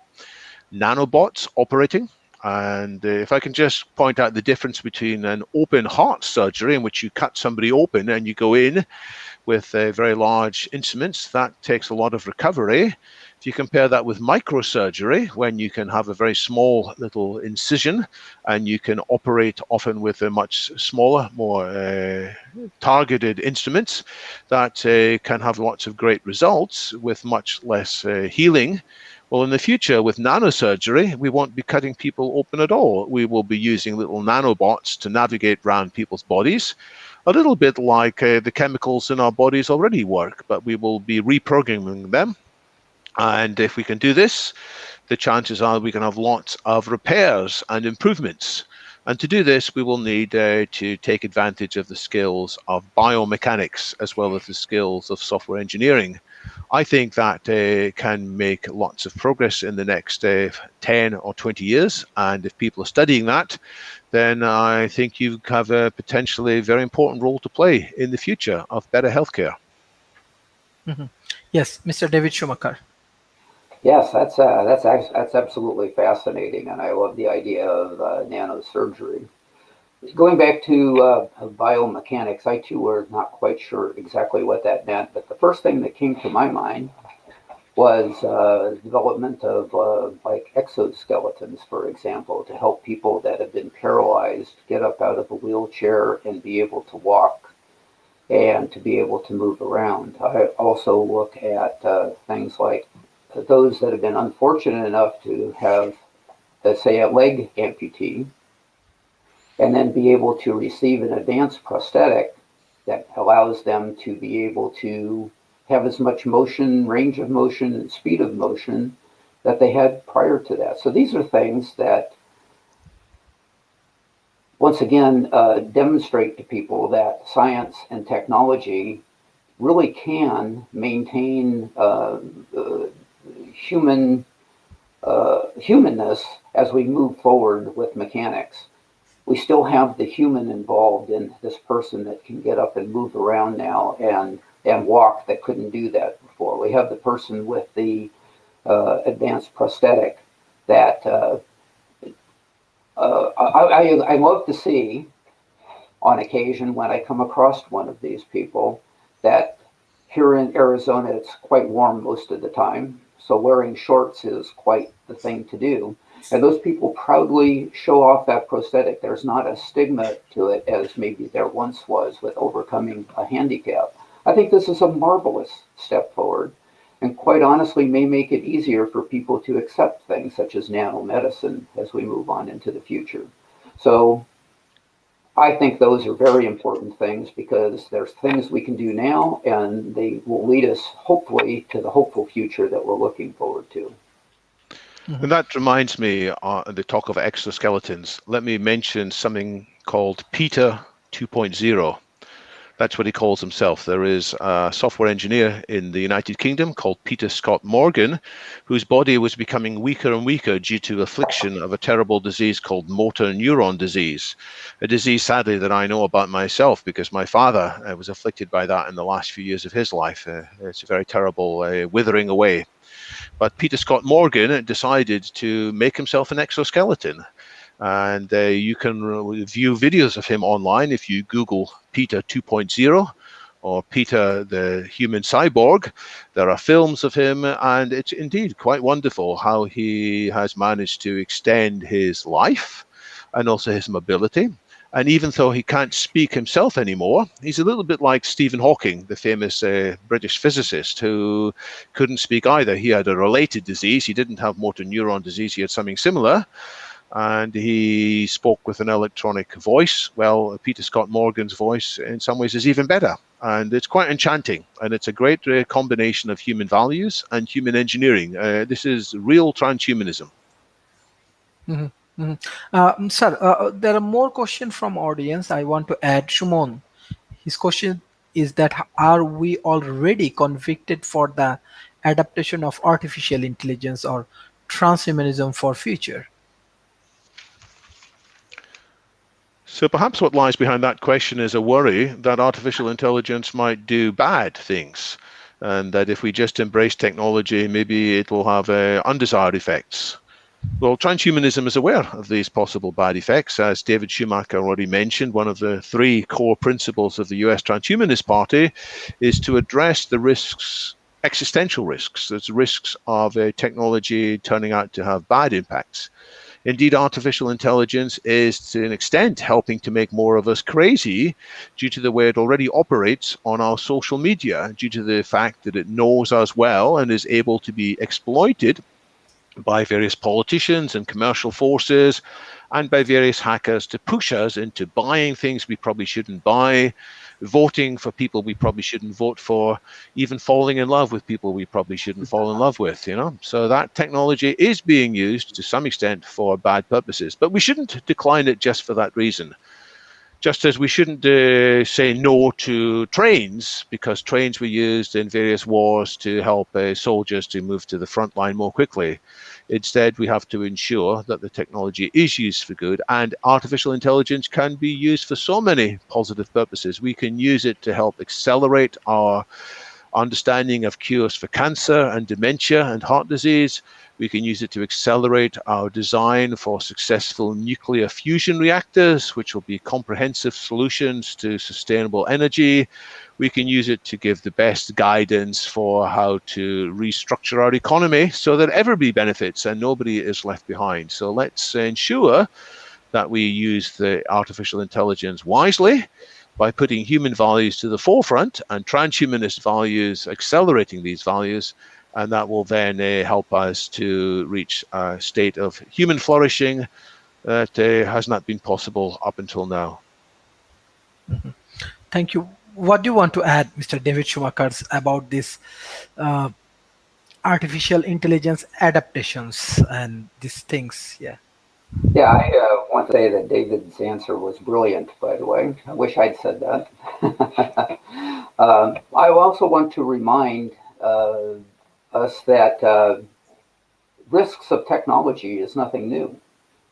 nanobots operating. And if I can just point out the difference between an open heart surgery, in which you cut somebody open and you go in with very large instruments, that takes a lot of recovery. If you compare that with microsurgery, when you can have a very small little incision and you can operate often with a much smaller, more targeted instruments, that can have lots of great results with much less healing. Well, in the future, with nanosurgery, we won't be cutting people open at all. We will be using little nanobots to navigate around people's bodies, a little bit like the chemicals in our bodies already work, but we will be reprogramming them. And if we can do this, the chances are we can have lots of repairs and improvements. And to do this, we will need to take advantage of the skills of biomechanics as well as the skills of software engineering. I think that can make lots of progress in the next 10 or 20 years. And if people are studying that, then I think you have a potentially very important role to play in the future of better healthcare. Yes, Mr. David Shumaker. Yes, that's absolutely fascinating, and I love the idea of nanosurgery. Going back to biomechanics, I too were not quite sure exactly what that meant, but the first thing that came to my mind was development of like exoskeletons, for example, to help people that have been paralyzed get up out of a wheelchair and be able to walk and to be able to move around. I also look at things like those that have been unfortunate enough to have, let's say, a leg amputee, and then be able to receive an advanced prosthetic that allows them to be able to have as much motion, range of motion, and speed of motion that they had prior to that. So these are things that, once again, demonstrate to people that science and technology really can maintain humanness as we move forward with mechanics. We still have the human involved in this person that can get up and move around now and walk that couldn't do that before. We have the person with the advanced prosthetic that I love to see on occasion when I come across one of these people that here in Arizona, it's quite warm most of the time. So wearing shorts is quite the thing to do. And those people proudly show off that prosthetic. There's not a stigma to it as maybe there once was with overcoming a handicap. I think this is a marvelous step forward, and quite honestly may make it easier for people to accept things such as nanomedicine as we move on into the future. So I think those are very important things because there's things we can do now and they will lead us hopefully to the hopeful future that we're looking forward to. And that reminds me, the talk of exoskeletons, let me mention something called PETA 2.0. That's what he calls himself. There is a software engineer in the United Kingdom called Peter Scott Morgan, whose body was becoming weaker and weaker due to affliction of a terrible disease called motor neuron disease, a disease, sadly, that I know about myself because my father was afflicted by that in the last few years of his life. It's a very terrible withering away. But Peter Scott Morgan decided to make himself an exoskeleton. And you can view videos of him online if you Google Peter 2.0 or Peter the Human Cyborg. There are films of him, and it's indeed quite wonderful how he has managed to extend his life and also his mobility. And even though he can't speak himself anymore, he's a little bit like Stephen Hawking, the famous British physicist, who couldn't speak either. He had a related disease. He didn't have motor neuron disease. He had something similar. And he spoke with an electronic voice. Well, Peter Scott Morgan's voice in some ways is even better. And it's quite enchanting. And it's a great combination of human values and human engineering. This is real transhumanism. Sir, there are more questions from audience. I want to add Shumon. His question is that are we already convicted for the adaptation of artificial intelligence or transhumanism for future? So perhaps what lies behind that question is a worry that artificial intelligence might do bad things, and that if we just embrace technology, maybe it will have undesired effects. Well, transhumanism is aware of these possible bad effects. As David Shumaker already mentioned, one of the three core principles of the US Transhumanist Party is to address the risks, existential risks. There's risks of technology turning out to have bad impacts. Indeed, artificial intelligence is, to an extent, helping to make more of us crazy due to the way it already operates on our social media, due to the fact that it knows us well and is able to be exploited by various politicians and commercial forces and by various hackers to push us into buying things we probably shouldn't buy, voting for people we probably shouldn't vote for, even falling in love with people we probably shouldn't fall in love with, you know. So that technology is being used to some extent for bad purposes, but we shouldn't decline it just for that reason. Just as we shouldn't say no to trains, because trains were used in various wars to help soldiers to move to the front line more quickly. Instead, we have to ensure that the technology is used for good, and artificial intelligence can be used for so many positive purposes. We can use it to help accelerate our understanding of cures for cancer and dementia and heart disease. We can use it to accelerate our design for successful nuclear fusion reactors, which will be comprehensive solutions to sustainable energy. We can use it to give the best guidance for how to restructure our economy so that everybody benefits and nobody is left behind. So let's ensure that we use the artificial intelligence wisely by putting human values to the forefront and transhumanist values, accelerating these values, and that will then help us to reach a state of human flourishing that has not been possible up until now. Thank you. What do you want to add, Mr. David Shumaker, about this artificial intelligence adaptations and these things? Yeah. Yeah, I want to say that David's answer was brilliant, by the way. I wish I'd said that. I also want to remind us that risks of technology is nothing new.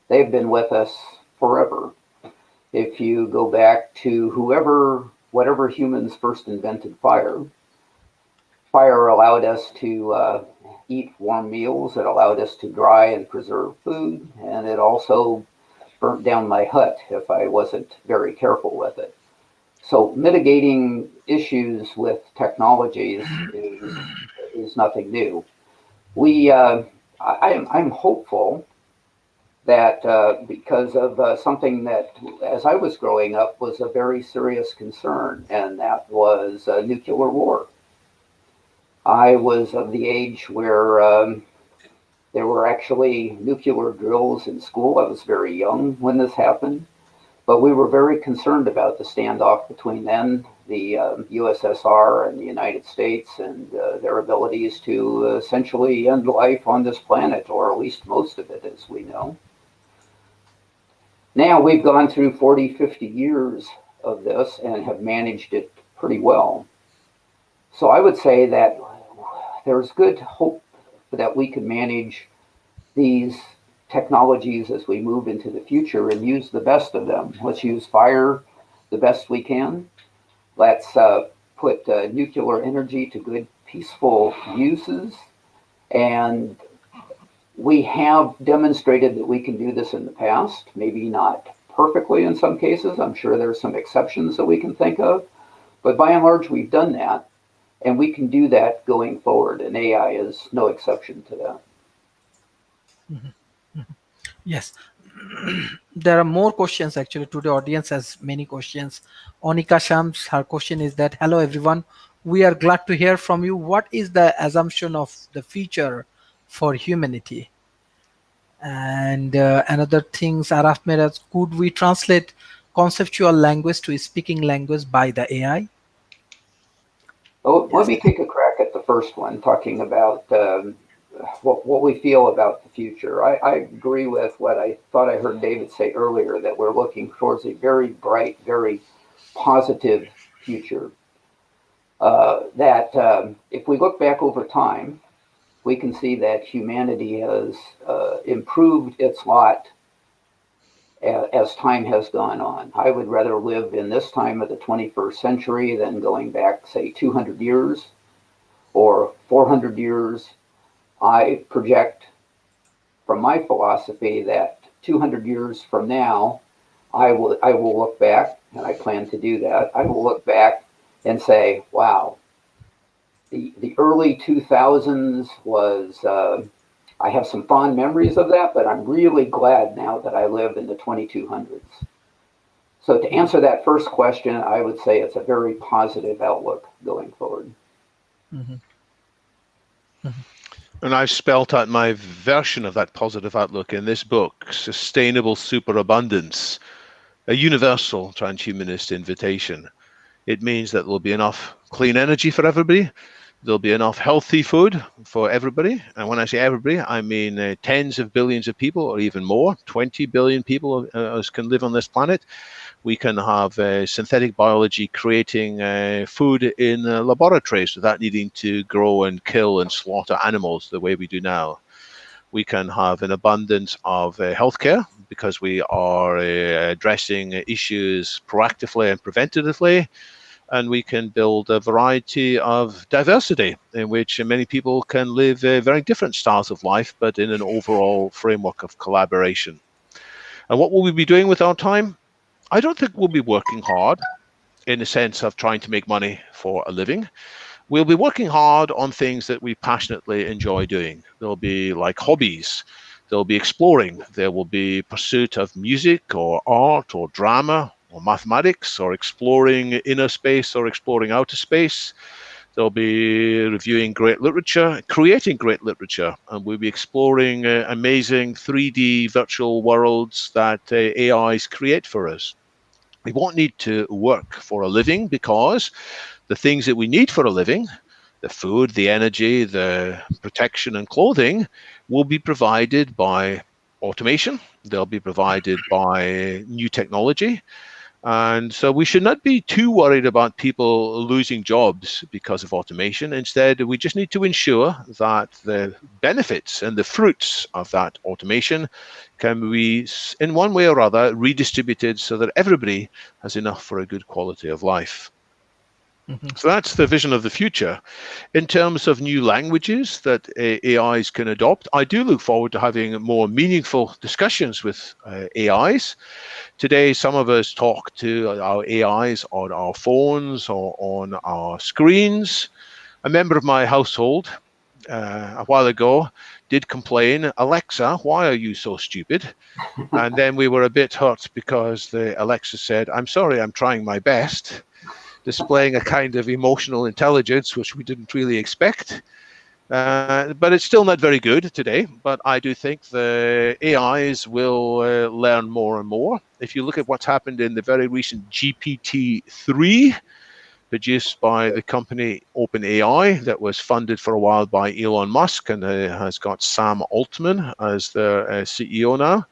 They've been with us forever. If you go back to whatever humans first invented fire, fire allowed us to eat warm meals, it allowed us to dry and preserve food, and it also burnt down my hut if I wasn't very careful with it. So mitigating issues with technologies is nothing new. I'm hopeful that because of something that, as I was growing up, was a very serious concern, and that was nuclear war. I was of the age where there were actually nuclear drills in school. I was very young when this happened, but we were very concerned about the standoff between then the USSR and the United States and their abilities to essentially end life on this planet, or at least most of it, as we know. Now we've gone through 40, 50 years of this and have managed it pretty well. So I would say that there's good hope that we can manage these technologies as we move into the future and use the best of them. Let's use fire the best we can. Let's put nuclear energy to good, peaceful uses. And we have demonstrated that we can do this in the past, maybe not perfectly in some cases. I'm sure there's some exceptions that we can think of. But by and large, we've done that. And we can do that going forward. And AI is no exception to that. Yes. There are more questions actually. Today audience has many questions. Onika Shams, her question is that, hello everyone, we are glad to hear from you. What is the assumption of the future for humanity? And another things are Ahmed as, could we translate conceptual language to speaking language by the AI? Well, let Yes. me take a crack at the first one, talking about what we feel about the future. I agree with what I thought I heard David say earlier, that we're looking towards a very bright, very positive future. If we look back over time, we can see that humanity has improved its lot as time has gone on. I would rather live in this time of the 21st century than going back, say, 200 years or 400 years. I project from my philosophy that 200 years from now, I will look back, and I plan to do that. I will look back and say, wow, the early 2000s was, I have some fond memories of that, but I'm really glad now that I live in the 2200s. So to answer that first question, I would say it's a very positive outlook going forward. Mm-hmm. Mm-hmm. And I've spelt out my version of that positive outlook in this book, Sustainable Superabundance, a universal transhumanist invitation. It means that there'll be enough clean energy for everybody. There'll be enough healthy food for everybody. And when I say everybody, I mean tens of billions of people or even more. 20 billion people can live on this planet. We can have synthetic biology creating food in laboratories without needing to grow and kill and slaughter animals the way we do now. We can have an abundance of healthcare because we are addressing issues proactively and preventatively. And we can build a variety of diversity in which many people can live very different styles of life, but in an overall framework of collaboration. And what will we be doing with our time? I don't think we'll be working hard in the sense of trying to make money for a living. We'll be working hard on things that we passionately enjoy doing. There'll be like hobbies. There'll be exploring. There will be pursuit of music or art or drama or mathematics or exploring inner space or exploring outer space. They'll be reviewing great literature, creating great literature, and we'll be exploring amazing 3D virtual worlds that AIs create for us. We won't need to work for a living because the things that we need for a living, the food, the energy, the protection and clothing, will be provided by automation. They'll be provided by new technology. And so we should not be too worried about people losing jobs because of automation. Instead, we just need to ensure that the benefits and the fruits of that automation can be, in one way or other, redistributed so that everybody has enough for a good quality of life. Mm-hmm. So that's the vision of the future. In terms of new languages that AIs can adopt, I do look forward to having more meaningful discussions with AIs. Today, some of us talk to our AIs on our phones or on our screens. A member of my household a while ago did complain, Alexa, why are you so stupid? And then we were a bit hurt because the Alexa said, I'm sorry, I'm trying my best, displaying a kind of emotional intelligence, which we didn't really expect. But it's still not very good today. But I do think the AIs will learn more and more. If you look at what's happened in the very recent GPT-3, produced by the company OpenAI, that was funded for a while by Elon Musk and has got Sam Altman as their CEO now.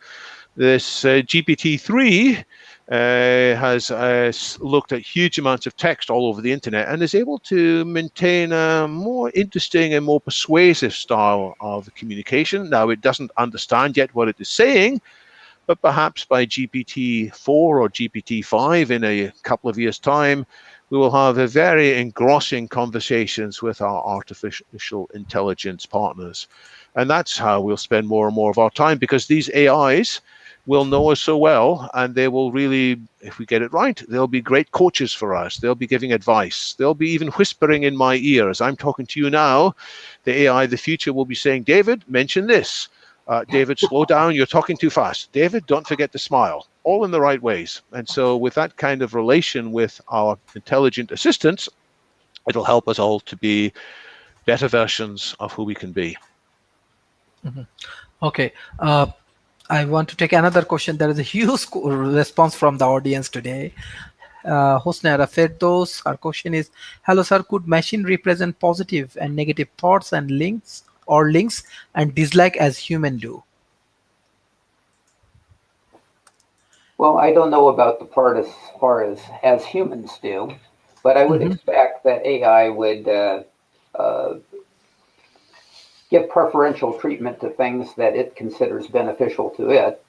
This GPT-3 has looked at huge amounts of text all over the internet and is able to maintain a more interesting and more persuasive style of communication. Now, it doesn't understand yet what it is saying, but perhaps by GPT-4 or GPT-5 in a couple of years' time, we will have a very engrossing conversations with our artificial intelligence partners. And that's how we'll spend more and more of our time, because these AIs will know us so well, and they will really, if we get it right, they'll be great coaches for us. They'll be giving advice. They'll be even whispering in my ear as I'm talking to you now. The AI of the future will be saying, David, mention this. David, slow down. You're talking too fast. David, don't forget to smile. All in the right ways. And so with that kind of relation with our intelligent assistants, it'll help us all to be better versions of who we can be. Okay. I want to take another question. There is a huge response from the audience today. Hosnara Ferdos, our question is, hello sir, could machine represent positive and negative thoughts and links and dislike as human do? Well, I don't know about the part as far as humans do, but I would expect that AI would give preferential treatment to things that it considers beneficial to it,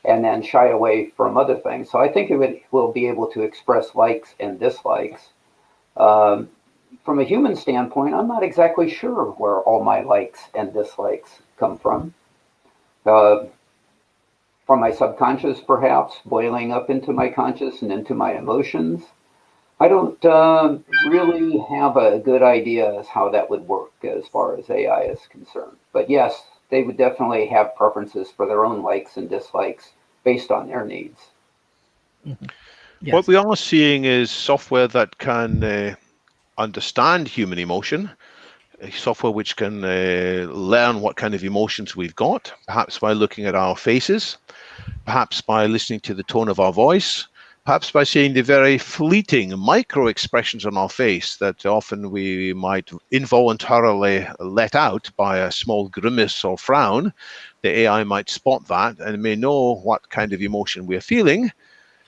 and then shy away from other things. So I think it will be able to express likes and dislikes. From a human standpoint, I'm not exactly sure where all my likes and dislikes come from. From my subconscious, perhaps, boiling up into my conscious and into my emotions. I don't really have a good idea as how that would work as far as AI is concerned. But yes, they would definitely have preferences for their own likes and dislikes based on their needs. Yes. What we are seeing is software that can understand human emotion, software which can learn what kind of emotions we've got, perhaps by looking at our faces, perhaps by listening to the tone of our voice, perhaps by seeing the very fleeting micro expressions on our face that often we might involuntarily let out by a small grimace or frown. The AI might spot that and may know what kind of emotion we're feeling.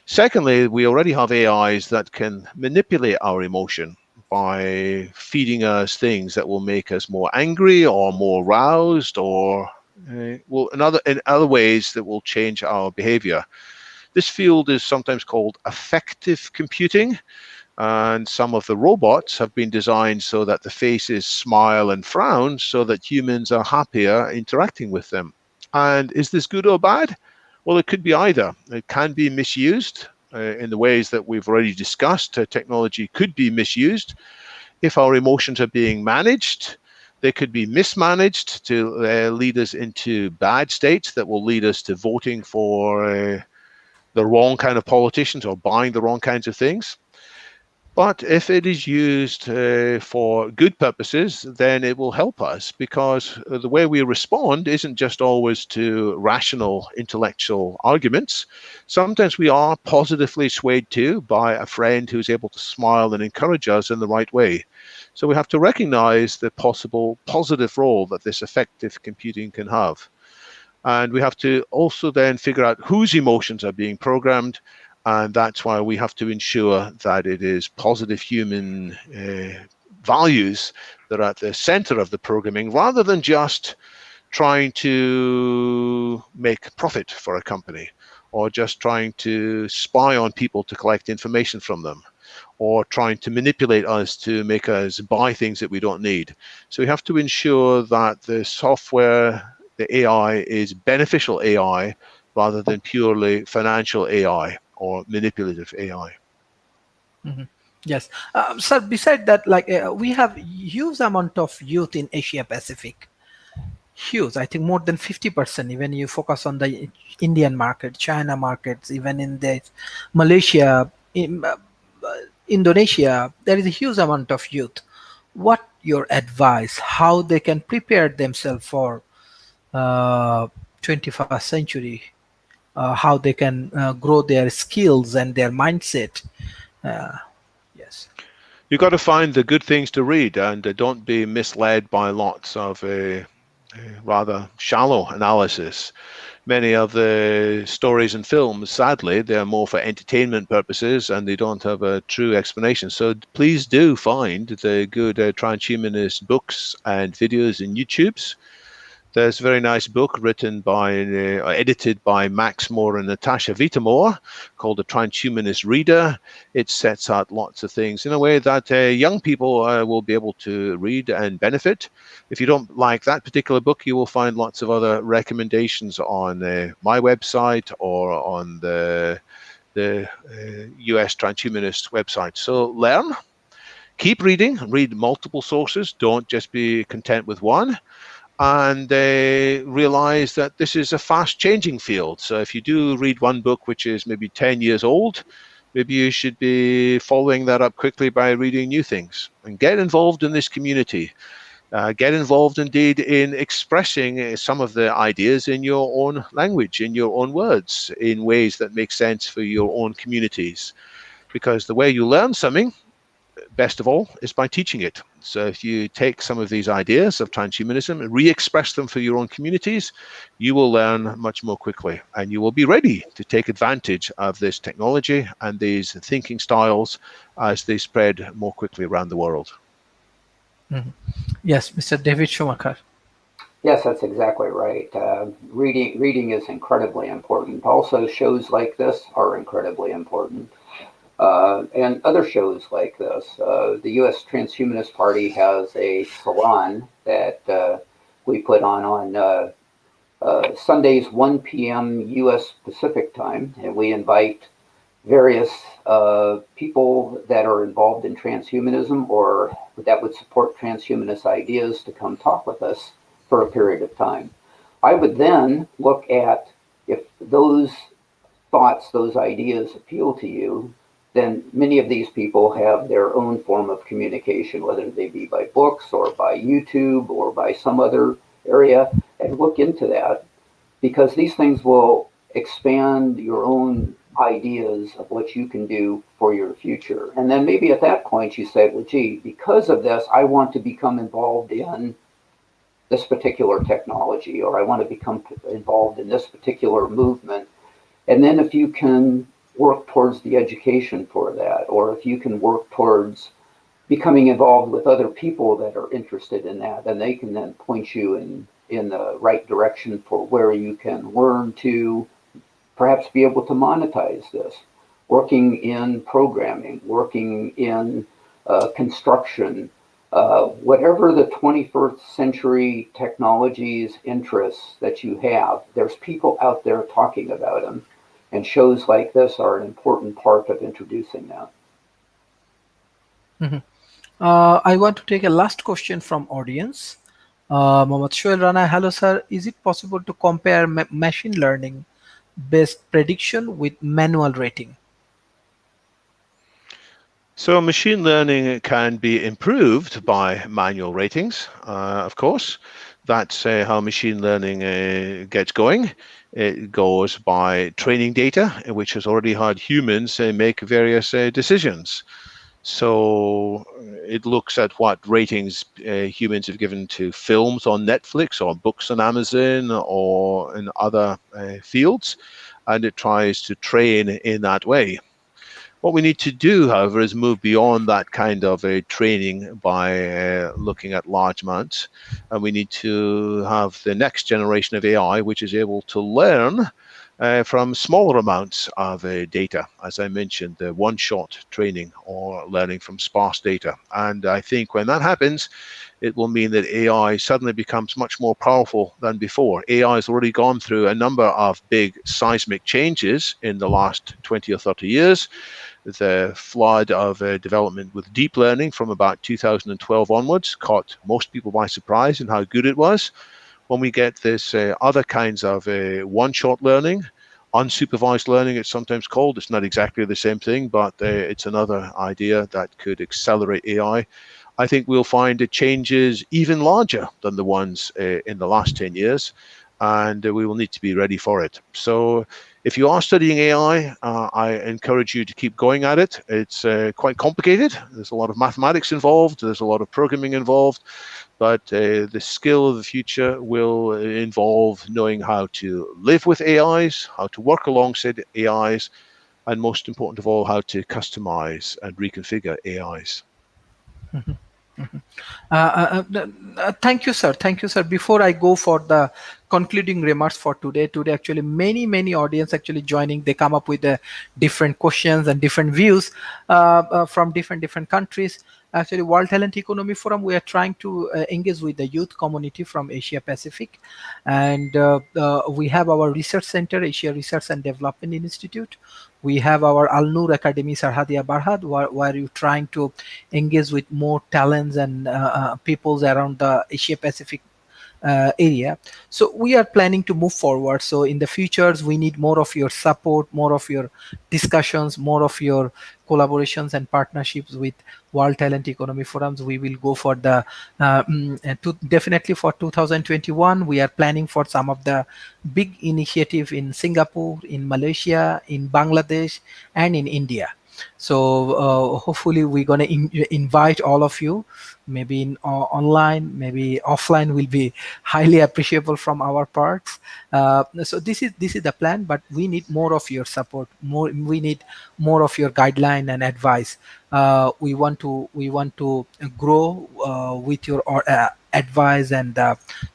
Secondly, we already have AIs that can manipulate our emotion by feeding us things that will make us more angry or more roused, or in other ways that will change our behavior. This field is sometimes called affective computing, and some of the robots have been designed so that the faces smile and frown so that humans are happier interacting with them. And is this good or bad? Well, it could be either. It can be misused in the ways that we've already discussed. Technology could be misused. If our emotions are being managed, they could be mismanaged to lead us into bad states that will lead us to voting for the wrong kind of politicians or buying the wrong kinds of things. But if it is used for good purposes, then it will help us, because the way we respond isn't just always to rational intellectual arguments. Sometimes we are positively swayed too by a friend who's able to smile and encourage us in the right way. So we have to recognize the possible positive role that this affective computing can have. And we have to also then figure out whose emotions are being programmed. And that's why we have to ensure that it is positive human values that are at the center of the programming, rather than just trying to make profit for a company, or just trying to spy on people to collect information from them, or trying to manipulate us to make us buy things that we don't need. So we have to ensure that the software, the AI, is beneficial AI rather than purely financial AI or manipulative AI. Yes. Sir, beside that, we have huge amount of youth in Asia Pacific. Huge, I think more than 50%, even you focus on the Indian market, China markets, even in the Malaysia, Indonesia, there is a huge amount of youth. What your advice, how they can prepare themselves for 21st century, how they can grow their skills and their mindset? Yes. You've got to find the good things to read, and don't be misled by lots of rather shallow analysis. Many of the stories and films, sadly, they're more for entertainment purposes and they don't have a true explanation. So please do find the good transhumanist books and videos in YouTube's. There's a very nice book written by, edited by Max Moore and Natasha Vitamore called The Transhumanist Reader. It sets out lots of things in a way that young people will be able to read and benefit. If you don't like that particular book, you will find lots of other recommendations on my website or on the US Transhumanist website. So learn, keep reading, read multiple sources. Don't just be content with one. And realize that this is a fast changing field. So if you do read one book which is maybe 10 years old, maybe you should be following that up quickly by reading new things. And get involved in this community. Get involved indeed in expressing some of the ideas in your own language, in your own words, in ways that make sense for your own communities. Because the way you learn something, best of all, is by teaching it. So if you take some of these ideas of transhumanism and re-express them for your own communities, you will learn much more quickly and you will be ready to take advantage of this technology and these thinking styles as they spread more quickly around the world. Mm-hmm. Yes, Mr. David Shumaker. Yes, that's exactly right. Reading is incredibly important. Also, shows like this are incredibly important. And other shows like this. The U.S. Transhumanist Party has a salon that we put on Sundays, 1 p.m. U.S. Pacific time, and we invite various people that are involved in transhumanism or that would support transhumanist ideas to come talk with us for a period of time. I would then look at if those thoughts, those ideas appeal to you, then many of these people have their own form of communication, whether they be by books or by YouTube or by some other area, and look into that because these things will expand your own ideas of what you can do for your future. And then maybe at that point you say, well, gee, because of this, I want to become involved in this particular technology, or I want to become involved in this particular movement. And then if you can work towards the education for that, or if you can work towards becoming involved with other people that are interested in that, then they can then point you in the right direction for where you can learn to perhaps be able to monetize this. Working in programming, working in construction, whatever the 21st century technologies interests that you have, there's people out there talking about them. And shows like this are an important part of introducing that. Mm-hmm. I want to take a last question from audience. Mohammad Shoail Rana, hello sir. Is it possible to compare machine learning based prediction with manual rating? So machine learning can be improved by manual ratings, of course. That's how machine learning gets going. It goes by training data, which has already had humans make various decisions. So it looks at what ratings humans have given to films on Netflix or books on Amazon or in other fields, and it tries to train in that way. What we need to do, however, is move beyond that kind of a training by looking at large amounts. And we need to have the next generation of AI, which is able to learn from smaller amounts of data. As I mentioned, the one-shot training or learning from sparse data. And I think when that happens, it will mean that AI suddenly becomes much more powerful than before. AI has already gone through a number of big seismic changes in the last 20 or 30 years. The flood of development with deep learning from about 2012 onwards caught most people by surprise in how good it was. When we get this other kinds of one-shot learning, unsupervised learning it's sometimes called, it's not exactly the same thing, but it's another idea that could accelerate AI. I think we'll find the changes even larger than the ones in the last 10 years. and we will need to be ready for it. So if you are studying AI, I encourage you to keep going at it. It's quite complicated. There's a lot of mathematics involved. There's a lot of programming involved. But the skill of the future will involve knowing how to live with AIs, how to work alongside AIs, and most important of all, how to customize and reconfigure AIs. Thank you, sir. Thank you, sir. Before I go for the concluding remarks for today, actually many audience actually joining. They come up with different questions and different views from different countries. Actually, World Talent Economy Forum, we are trying to engage with the youth community from Asia Pacific, and we have our research center, Asia Research and Development Institute. We have our Al Noor Academy, Sarhadia Barhad, where you're trying to engage with more talents and peoples around the Asia Pacific area. So we are planning to move forward. So in the futures, we need more of your support, more of your discussions, more of your collaborations and partnerships with World Talent Economy Forums. We will go for the definitely for 2021. We are planning for some of the big initiative in Singapore, in Malaysia, in Bangladesh, and in India. So hopefully we're going to invite all of you, maybe in online, maybe offline will be highly appreciable from our parts. So this is the plan, but we need more of your support. We need more of your guideline and advice. We want to grow with your advice and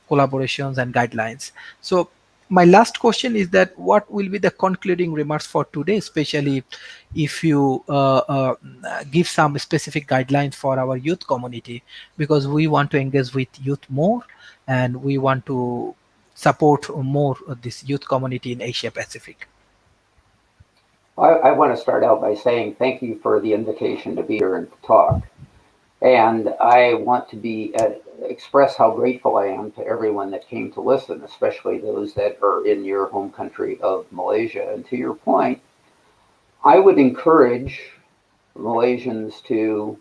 collaborations and guidelines. So my last question is that what will be the concluding remarks for today, especially if you give some specific guidelines for our youth community, because we want to engage with youth more and we want to support more of this youth community in Asia Pacific. I want to start out by saying thank you for the invitation to be here and to talk. And I want to express how grateful I am to everyone that came to listen, especially those that are in your home country of Malaysia. And to your point, I would encourage Malaysians to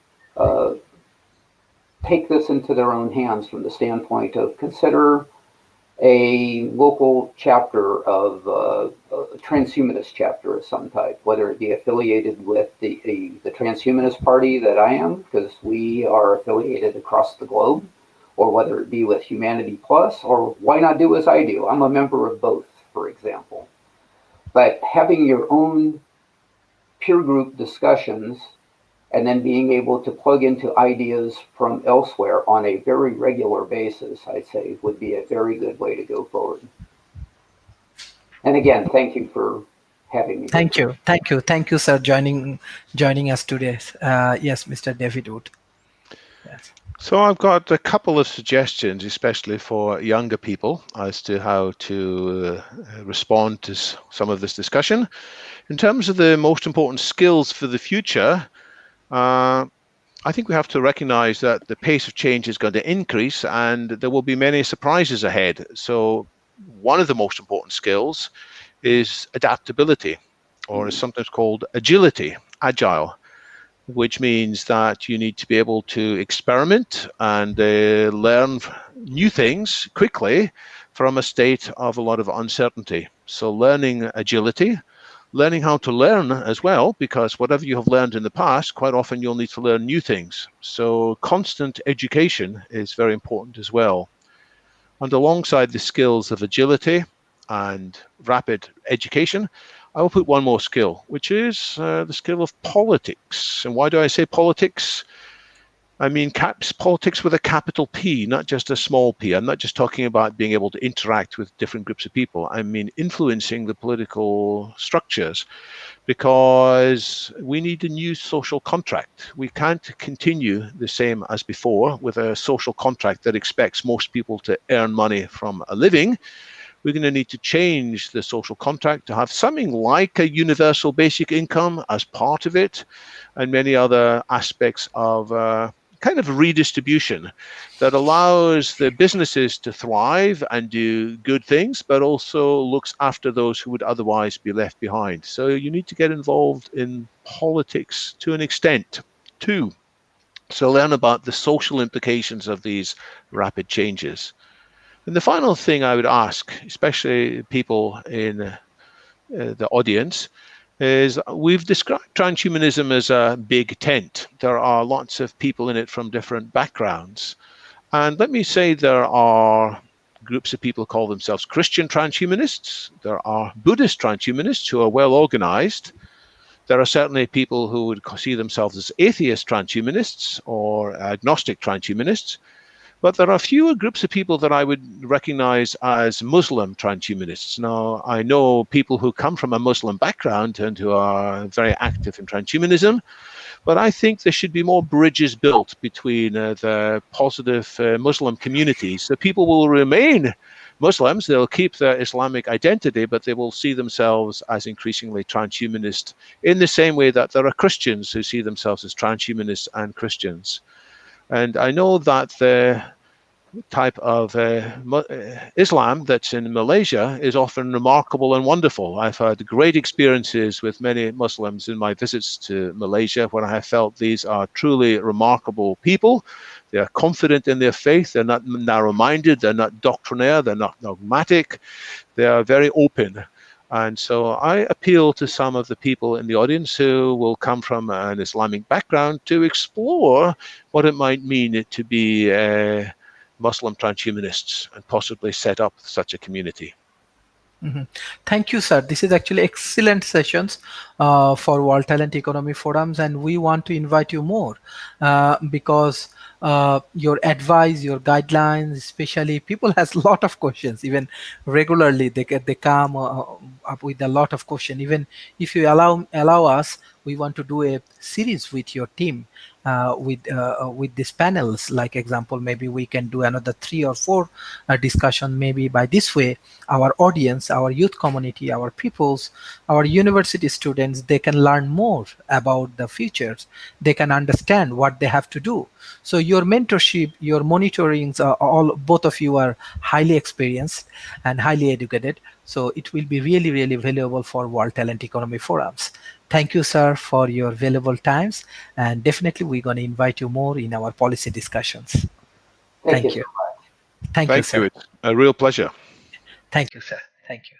take this into their own hands from the standpoint of consider a local chapter of a transhumanist chapter of some type, whether it be affiliated with the transhumanist party that I am, because we are affiliated across the globe, or whether it be with Humanity Plus, or why not do as I do? I'm a member of both, for example. But having your own peer group discussions and then being able to plug into ideas from elsewhere on a very regular basis, I'd say, would be a very good way to go forward. And again, thank you for having me. Thank you, sir, joining us today. Yes, Mr. David Wood. Yes. So I've got a couple of suggestions, especially for younger people, as to how to respond to some of this discussion. In terms of the most important skills for the future, I think we have to recognize that the pace of change is going to increase and there will be many surprises ahead. So one of the most important skills is adaptability, or is sometimes called agility, agile, which means that you need to be able to experiment and learn new things quickly from a state of a lot of uncertainty. So learning agility, learning how to learn as well, because whatever you have learned in the past, quite often you'll need to learn new things. So constant education is very important as well. And alongside the skills of agility and rapid education, I will put one more skill, which is the skill of politics. And why do I say politics? I mean politics with a capital P, not just a small p. I'm not just talking about being able to interact with different groups of people. I mean influencing the political structures, because we need a new social contract. We can't continue the same as before with a social contract that expects most people to earn money from a living. We're going to need to change the social contract to have something like a universal basic income as part of it, and many other aspects of kind of redistribution that allows the businesses to thrive and do good things, but also looks after those who would otherwise be left behind. So you need to get involved in politics to an extent too. So learn about the social implications of these rapid changes. And the final thing I would ask, especially people in the audience, is we've described transhumanism as a big tent. There are lots of people in it from different backgrounds. And let me say there are groups of people who call themselves Christian transhumanists. There are Buddhist transhumanists who are well organized. There are certainly people who would see themselves as atheist transhumanists or agnostic transhumanists. But there are fewer groups of people that I would recognize as Muslim transhumanists. Now, I know people who come from a Muslim background and who are very active in transhumanism, but I think there should be more bridges built between the positive Muslim communities. So people will remain Muslims, they'll keep their Islamic identity, but they will see themselves as increasingly transhumanist in the same way that there are Christians who see themselves as transhumanists and Christians. And I know that the type of Islam that's in Malaysia is often remarkable and wonderful. I've had great experiences with many Muslims in my visits to Malaysia when I have felt these are truly remarkable people. They are confident in their faith. They're not narrow-minded. They're not doctrinaire. They're not dogmatic. They are very open. And so I appeal to some of the people in the audience who will come from an Islamic background to explore what it might mean to be Muslim transhumanists and possibly set up such a community. Thank you, sir. This is actually excellent sessions for World Talent Economy Forums, and we want to invite you more because your advice, your guidelines, especially people has a lot of questions. Even regularly, they come up with a lot of questions. Even if you allow us, we want to do a series with your team with these panels. Like example, maybe we can do another 3 or 4 discussion. Maybe by this way, our audience, our youth community, our peoples, our university students, they can learn more about the futures. They can understand what they have to do. So your mentorship, your monitorings, all both of you are highly experienced and highly educated. So it will be really, really valuable for World Talent Economy Forums. Thank you, sir, for your valuable times. And definitely we're going to invite you more in our policy discussions. Thank you you. so much. Thank you, sir. It's a real pleasure. Thank you, sir. Thank you.